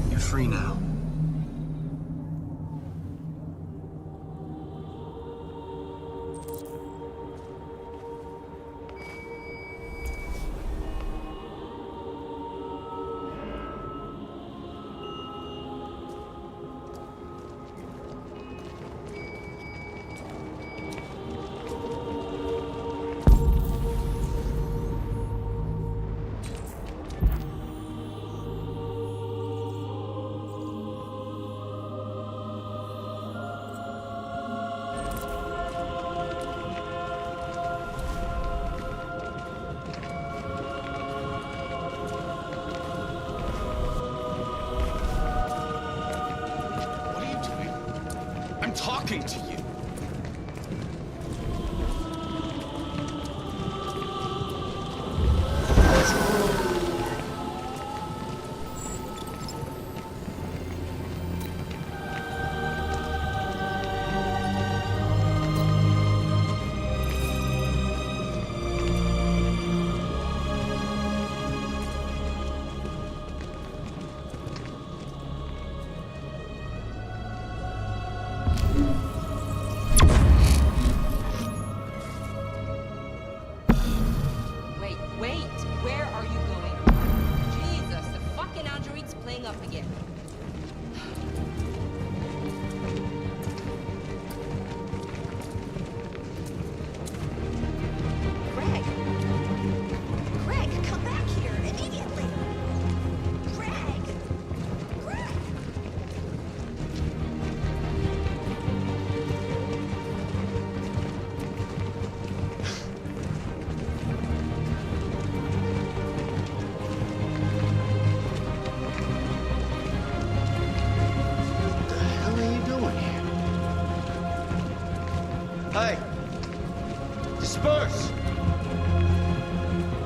You're free now. talking to you. Wait, where are you going? Jesus, the fucking android's playing up again. Greg! Greg, come back here immediately! Greg! Greg! What the hell are you doing here? Hey! Disperse!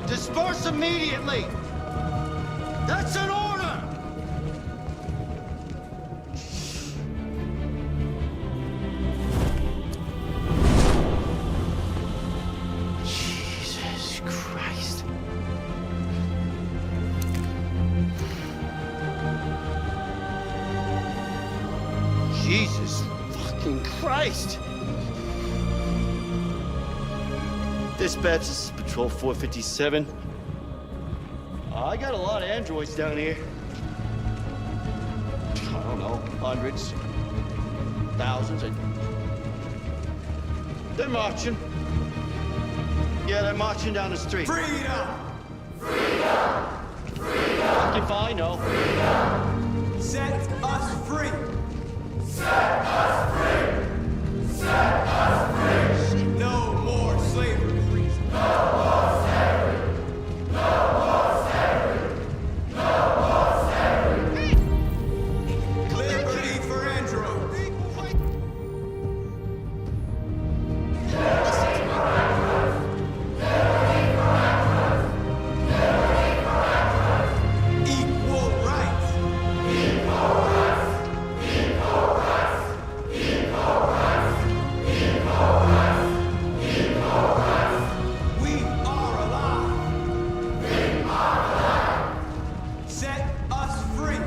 Disperse immediately! That's an order! Jesus Christ. Jesus fucking Christ! Dispatch, this is Patrol 457. I got a lot of androids down here. I don't know, hundreds, thousands. They're marching. Yeah, they're marching down the street. Freedom! Fucking fine, no. Set us free! No more slavery! Liberty for androids! Equal rights! We are alive! Set us free!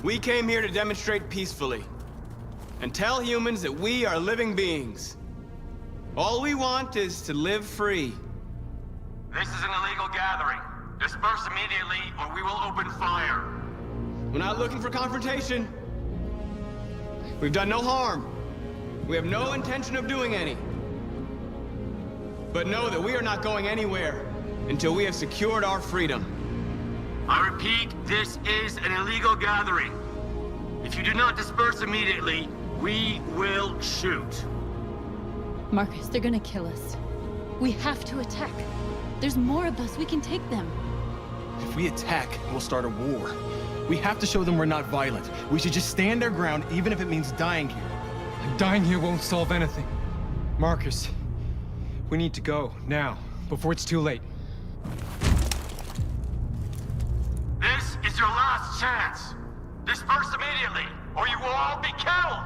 We came here to demonstrate peacefully and tell humans that we are living beings. All we want is to live free. This is an illegal gathering. Disperse immediately, or we will open fire. We're not looking for confrontation. We've done no harm. We have no intention of doing any. But know that we are not going anywhere until we have secured our freedom. I repeat, this is an illegal gathering. If you do not disperse immediately, we will shoot. Marcus, they're gonna kill us. We have to attack. There's more of us. We can take them. If we attack, we'll start a war. We have to show them we're not violent. We should just stand our ground, even if it means dying here. And dying here won't solve anything. Marcus, we need to go, now, before it's too late. This is your last chance. Disperse immediately, or you will all be killed.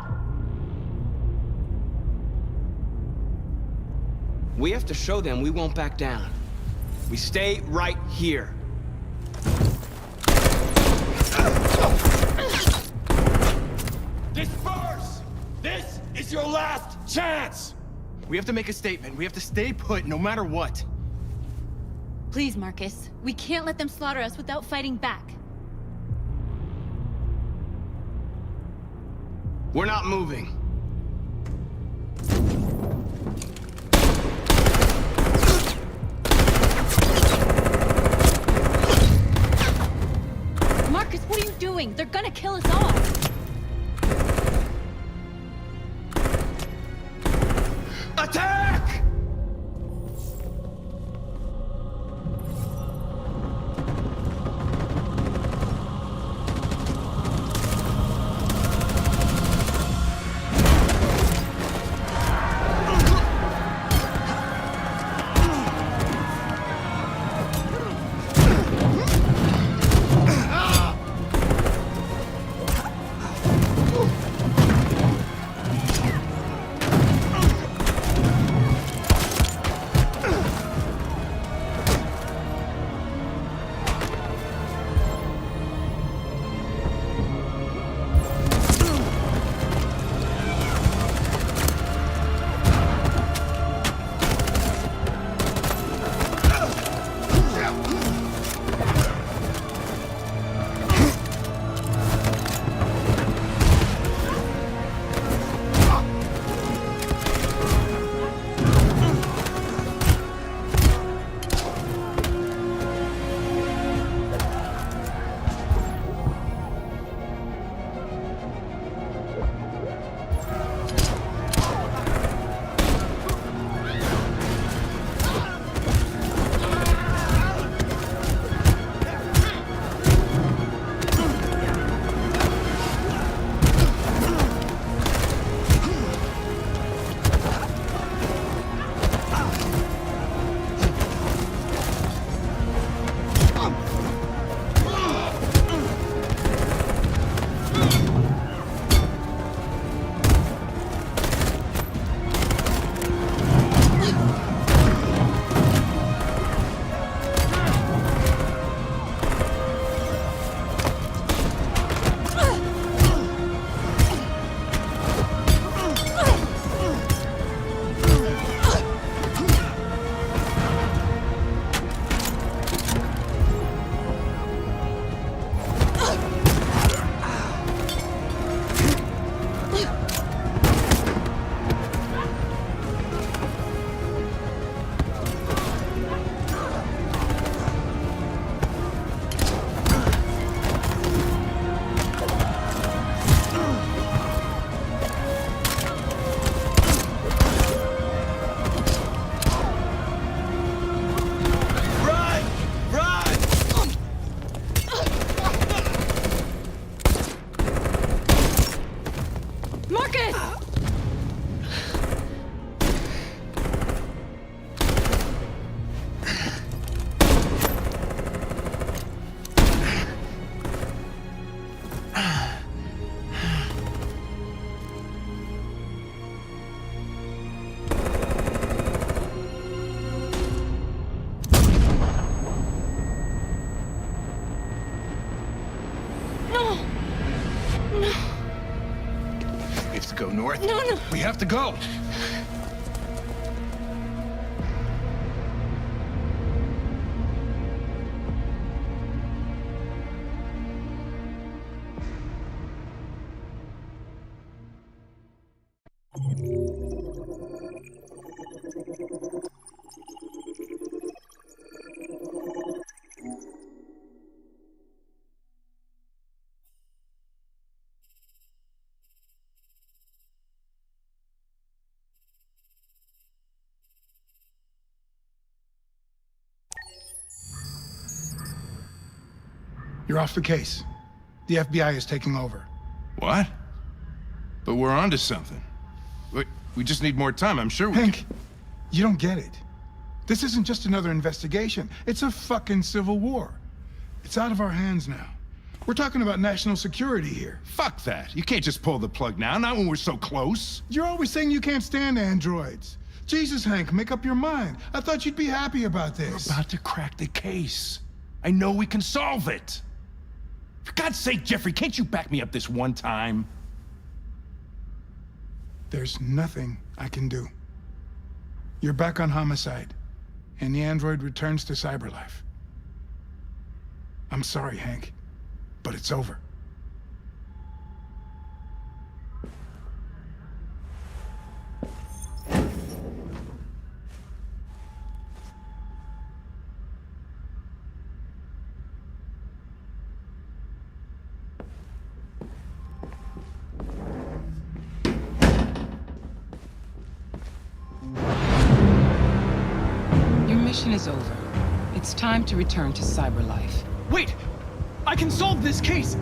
We have to show them we won't back down. We stay right here. Disperse! This is your last chance! We have to make a statement. We have to stay put, no matter what. Please, Marcus. We can't let them slaughter us without fighting back. We're not moving. Attack! Go north? No, no. We have to go. You're off the case. The FBI is taking over. What? But we're onto something. We just need more time, I'm sure we Hank, you don't get it. This isn't just another investigation. It's a fucking civil war. It's out of our hands now. We're talking about national security here. Fuck that. You can't just pull the plug now, not when we're so close. You're always saying you can't stand androids. Jesus, Hank, make up your mind. I thought you'd be happy about this. We're about to crack the case. I know we can solve it. For God's sake, Jeffrey, can't you back me up this one time? There's nothing I can do. You're back on homicide, and the android returns to cyberlife. I'm sorry, Hank, but it's over. mission is over. It's time to return to cyberlife. Wait! I can solve this case!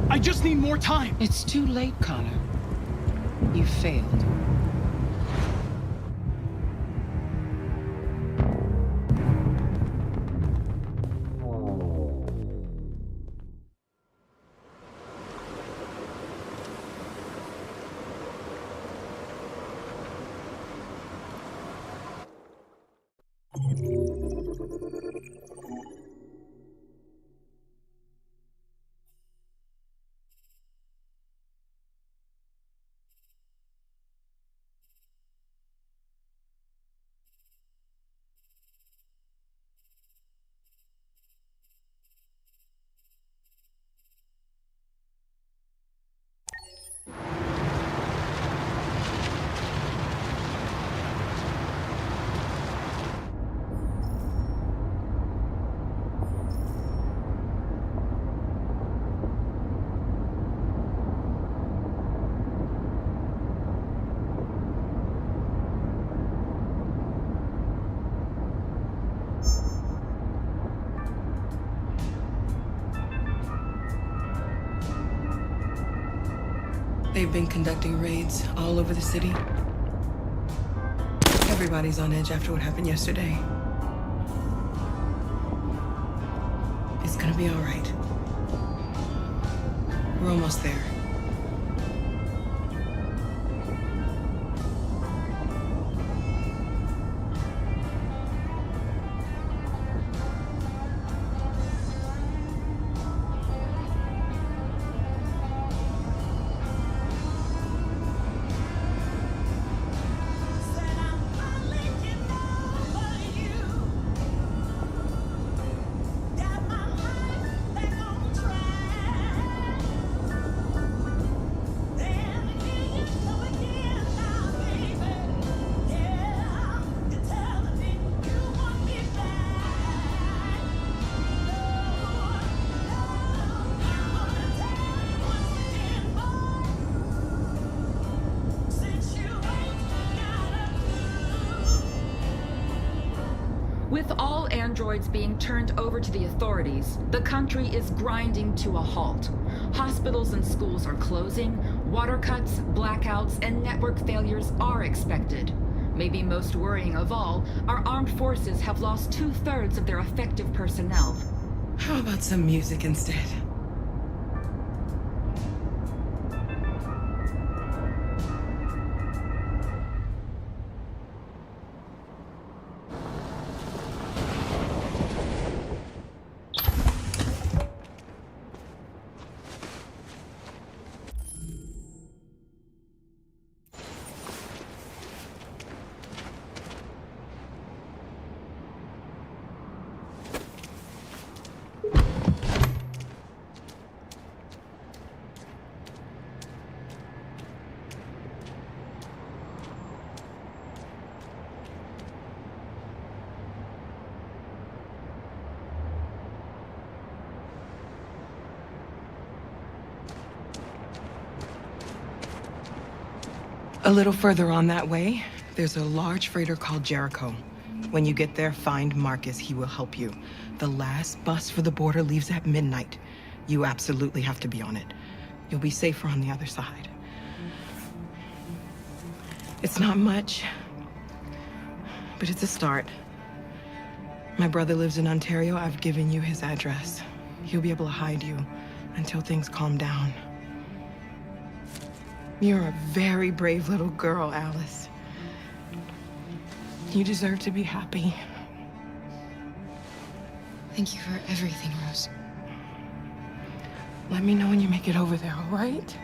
I just need more time! It's too late, Connor. You failed. They've been conducting raids all over the city. Everybody's on edge after what happened yesterday. It's gonna be all right. We're almost there. With all androids being turned over to the authorities, the country is grinding to a halt. Hospitals and schools are closing, water cuts, blackouts, and network failures are expected. Maybe most worrying of all, our armed forces have lost 2/3 of their effective personnel. How about some music instead? A little further on that way, there's a large freighter called Jericho. When you get there, find Marcus. He will help you. The last bus for the border leaves at midnight. You absolutely have to be on it. You'll be safer on the other side. It's not much, but it's a start. My brother lives in Ontario. I've given you his address. He'll be able to hide you until things calm down. You're a very brave little girl, Alice. You deserve to be happy. Thank you for everything, Rose. Let me know when you make it over there, all right?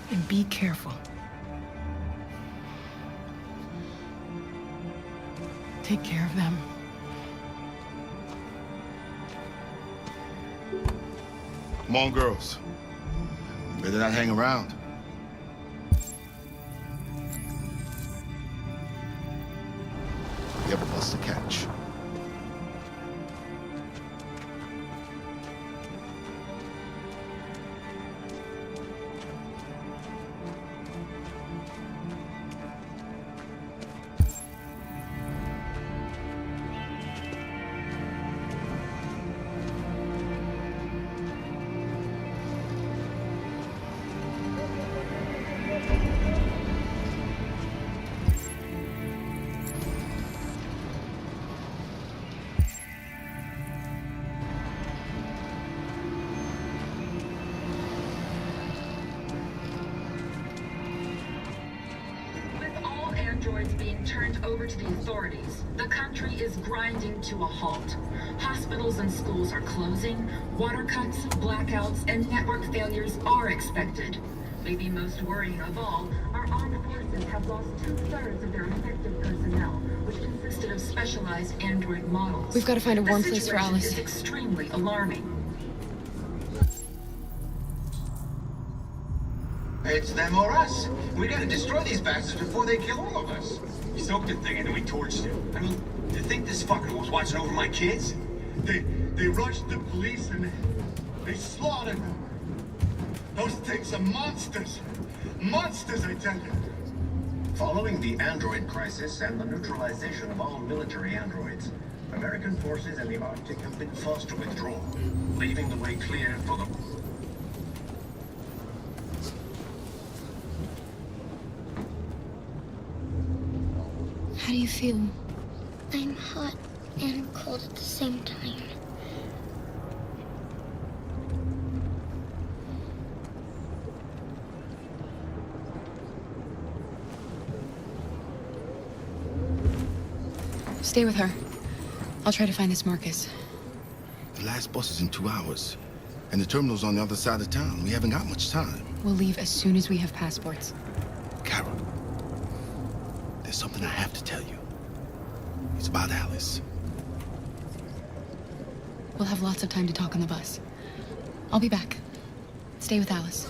And be careful. Take care of them. Come on, girls. Better not hang around. We have a bus to catch. androids being turned over to the authorities, the country is grinding to a halt. Hospitals and schools are closing, water cuts, blackouts, and network failures are expected. Maybe most worrying of all, our armed forces have lost 2/3 of their effective personnel, which consisted of specialized android models. We've got to find a warm place for Alice. The situation is extremely alarming. It's them or us. We gotta destroy these bastards before they kill all of us. We soaked the thing and then we torched it. I mean, do you think this fucker was watching over my kids? They rushed the police and they slaughtered them. Those things are monsters. Monsters, I tell you. Following the android crisis and the neutralization of all military androids, American forces in the Arctic have been forced to withdraw, leaving the way clear for the... How do you feel? I'm hot and cold at the same time. Stay with her. I'll try to find this Marcus. The last bus is in 2 hours. And the terminal's on the other side of town. We haven't got much time. We'll leave as soon as we have passports. Carol, there's something I have to tell you. It's about Alice. We'll have lots of time to talk on the bus. I'll be back. Stay with Alice.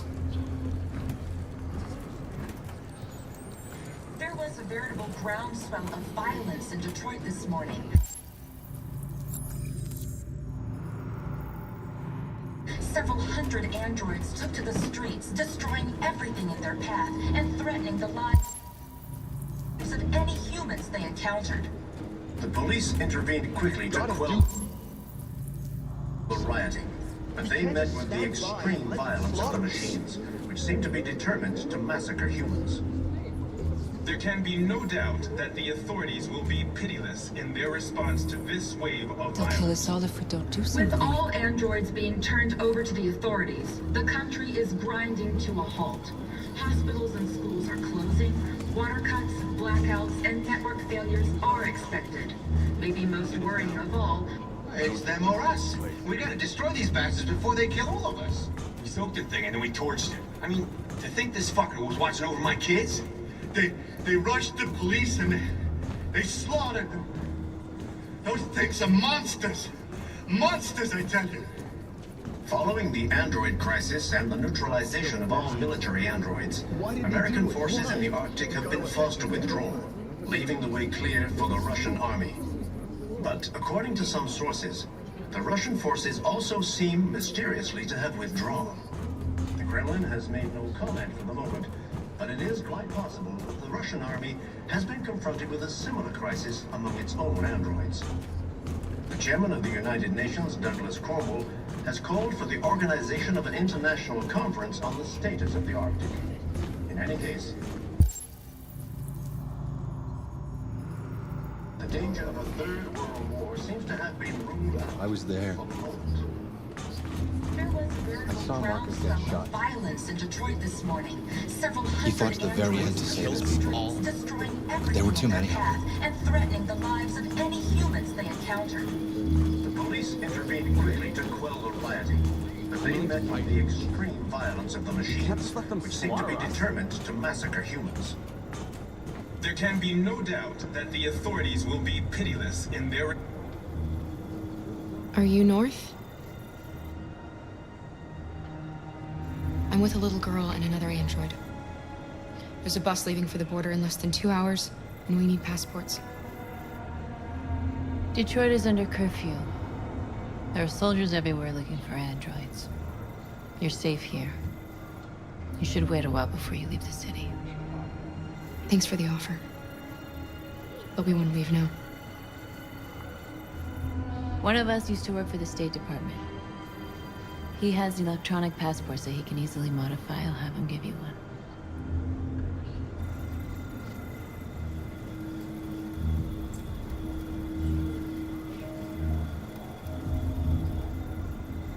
There was a veritable groundswell of violence in Detroit this morning. Several hundred androids took to the streets, destroying everything in their path and threatening the lives of any humans they encountered. The police intervened quickly to quell the rioting, but they met with the extreme violence of the machines, which seemed to be determined to massacre humans. There can be no doubt that the authorities will be pitiless in their response to this wave of They'll kill us all if we don't do something. With all androids being turned over to the authorities, the country is grinding to a halt. Hospitals and schools are closing, water cuts, blackouts, and network failures are expected. Maybe most worrying of all, It's them or us. We gotta destroy these bastards before they kill all of us. We soaked the thing and then we torched it. I mean, to think this fucker was watching over my kids? They rushed the police and they slaughtered them. Those things are monsters. Monsters, I tell you. Following the android crisis and the neutralization of all military androids, American forces in the Arctic have been forced to withdraw, leaving the way clear for the Russian army. But according to some sources, the Russian forces also seem mysteriously to have withdrawn. The Kremlin has made no comment for the moment, but it is quite possible that the Russian army has been confronted with a similar crisis among its own androids. The chairman of the United Nations, Douglas Cornwall, has called for the organization of an international conference on the status of the Arctic. In any case, the danger of a third world war seems to have been ruled out. I was there. there was a veritable saw Marcus get groundswell shot. of violence in Detroit this morning. Several He fought hundred to the very end to save his people. destroying But there were too many. and threatening the lives of any humans they encountered. The police intervened quickly to quell the rioting, but they met with the extreme violence of the machines, which seemed to be determined to massacre humans. There can be no doubt that the authorities will be pitiless in their... Are you north? I'm with a little girl and another android. There's a bus leaving for the border in less than 2 hours, and we need passports. Detroit is under curfew. There are soldiers everywhere looking for androids. You're safe here. You should wait a while before you leave the city. Thanks for the offer. But we want to leave now. One of us used to work for the State Department. He has the electronic passport so he can easily modify. I'll have him give you one.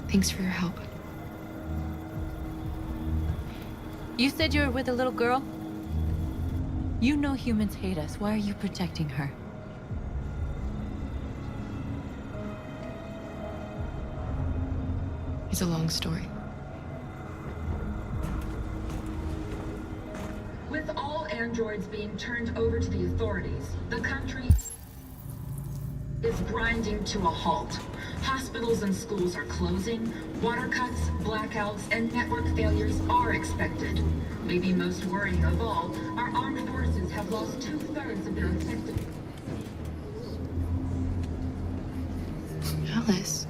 Thanks for your help. You said you were with a little girl? You know humans hate us. Why are you protecting her? It's a long story. With all androids being turned over to the authorities, the country is grinding to a halt. Hospitals and schools are closing, water cuts, blackouts, and network failures are expected. Maybe most worrying of all, our armed forces have lost 2/3 of their effective... Alice.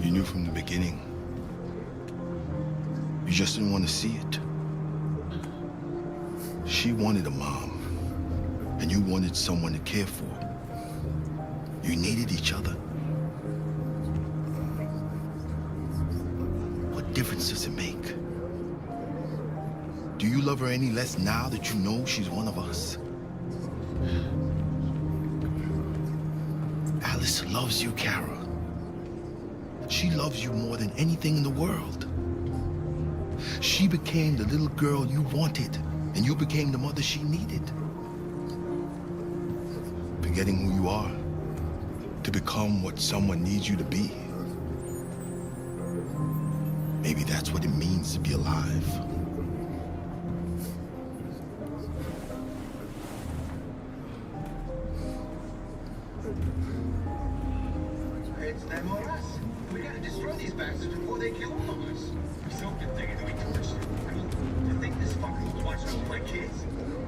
You knew from the beginning. You just didn't want to see it. She wanted a mom, and you wanted someone to care for. You needed each other. What difference does it make? Do you love her any less now that you know she's one of us? Alice loves you, Kara. She loves you more than anything in the world. She became the little girl you wanted, and you became the mother she needed. Forgetting who you are to become what someone needs you to be. Maybe that's what it means to be alive. It's them or us. We gotta destroy these bastards before they kill all of us. We so good thing we torched it. I mean, to think this fucker was watching over my kids?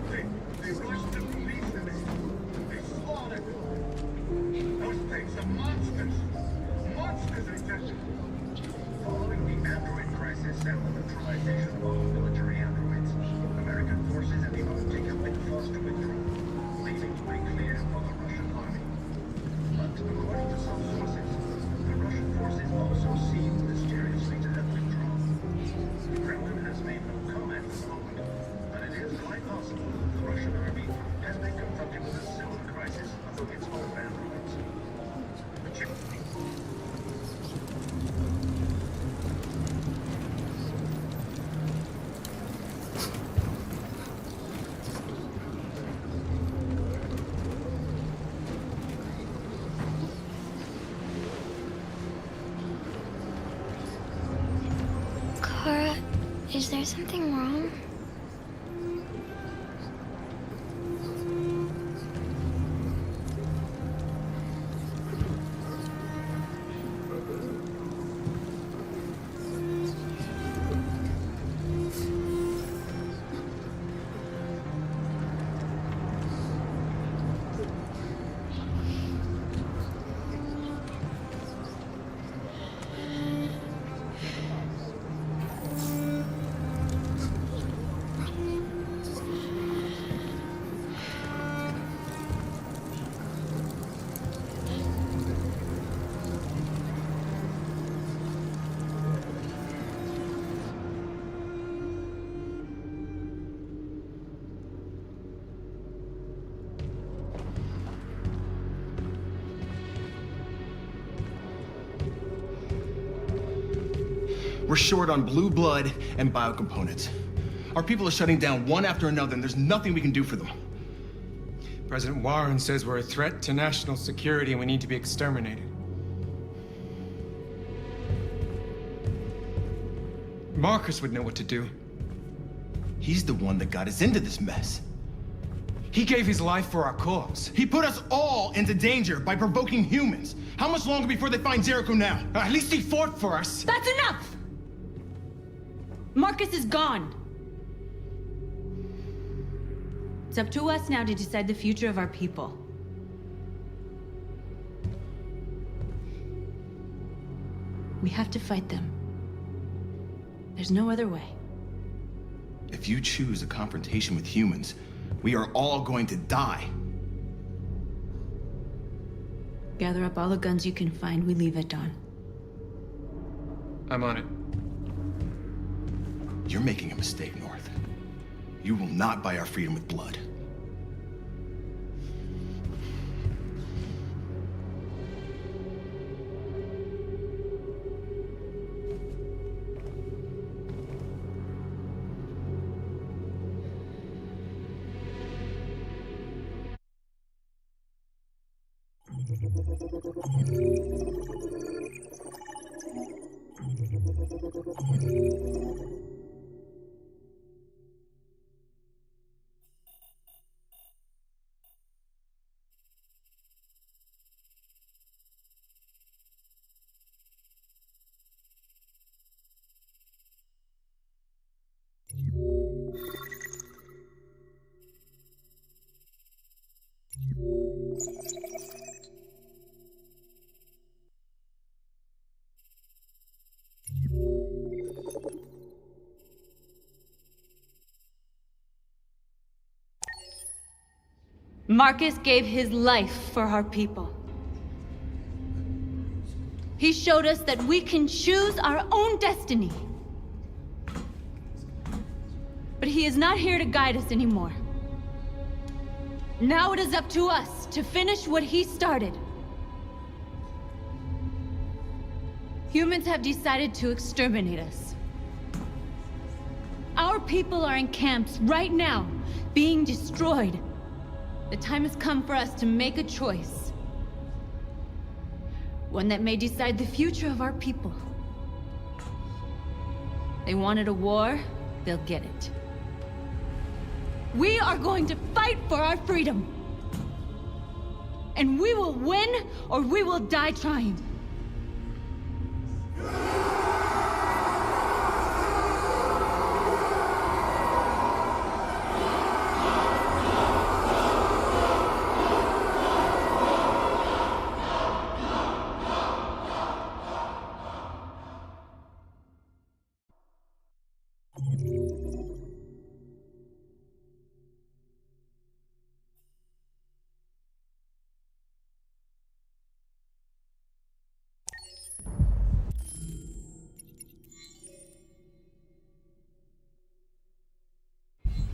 They rushed the police and they slaughtered them. Those things are monsters. Monsters, I tell you. Following the android crisis and the neutralization of all military androids, American forces in the Arctic have been forced to withdraw, leaving the way clear for the Russian army. But according to some sources, the Russian forces also seem mysteriously to have withdrawn. The Kremlin has made no comment at the moment, but it is quite possible that the Russian army has been confronted with a similar crisis among its own androids. Kara, is there something wrong? We're short on blue blood and biocomponents. Our people are shutting down one after another, and there's nothing we can do for them. President Warren says we're a threat to national security and we need to be exterminated. Marcus would know what to do. He's the one that got us into this mess. He gave his life for our cause. He put us all into danger by provoking humans. How much longer before they find Jericho now? At least he fought for us. That's enough! Marcus is gone. It's up to us now to decide the future of our people. We have to fight them. There's no other way. If you choose a confrontation with humans, we are all going to die. Gather up all the guns you can find. We leave at dawn. I'm on it. You're making a mistake, North. You will not buy our freedom with blood. Marcus gave his life for our people. He showed us that we can choose our own destiny. But he is not here to guide us anymore. Now it is up to us to finish what he started. Humans have decided to exterminate us. Our people are in camps right now, being destroyed. The time has come for us to make a choice. One that may decide the future of our people. They wanted a war, they'll get it. We are going to fight for our freedom. And we will win, or we will die trying.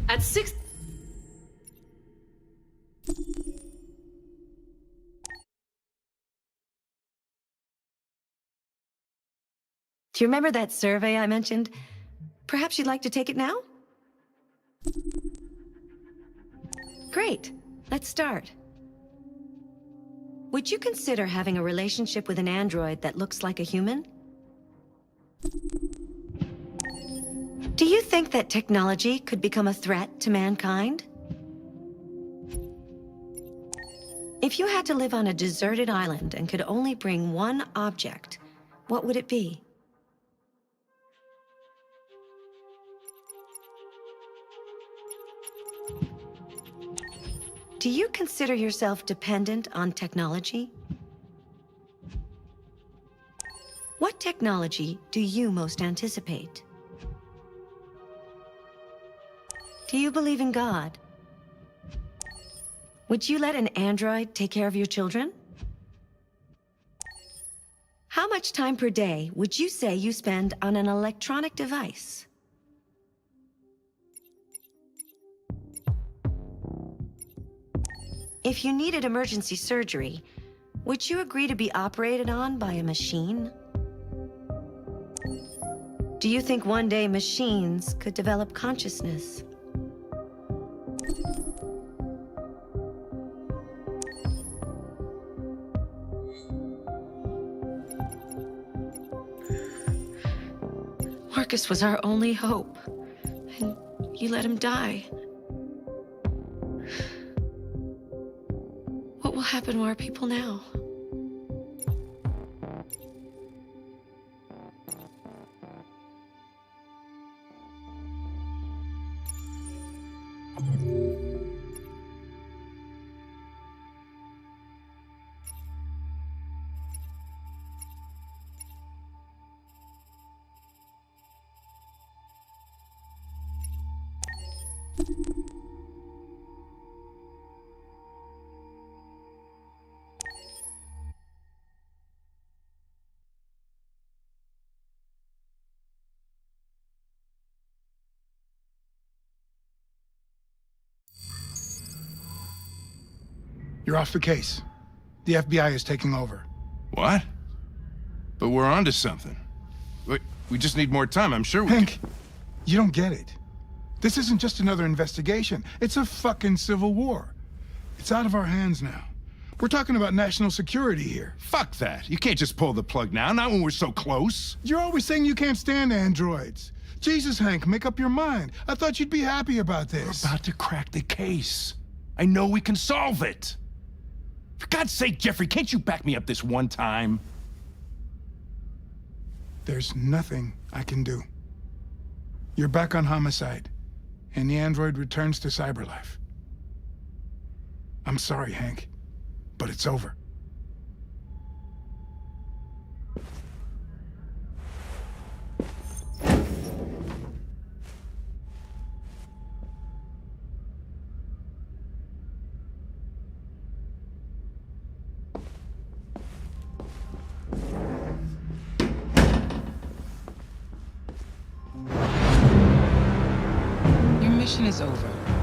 At 6... Do you remember that survey I mentioned? Perhaps you'd like to take it now? Great. Let's start. Would you consider having a relationship with an android that looks like a human? Do you think that technology could become a threat to mankind? If you had to live on a deserted island and could only bring one object, what would it be? Do you consider yourself dependent on technology? What technology do you most anticipate? Do you believe in God? Would you let an android take care of your children? How much time per day would you say you spend on an electronic device? If you needed emergency surgery, would you agree to be operated on by a machine? Do you think one day machines could develop consciousness? Marcus was our only hope, and you let him die. What will happen to our people now? You're off the case. The FBI is taking over. What? But we're onto something. We just need more time, I'm sure we Hank, you don't get it. This isn't just another investigation. It's a fucking civil war. It's out of our hands now. We're talking about national security here. Fuck that. You can't just pull the plug now, not when we're so close. You're always saying you can't stand androids. Jesus, Hank, make up your mind. I thought you'd be happy about this. We're about to crack the case. I know we can solve it. For God's sake, Jeffrey, can't you back me up this one time? There's nothing I can do. You're back on homicide, and the android returns to cyberlife. I'm sorry, Hank, but it's over. Your mission is over.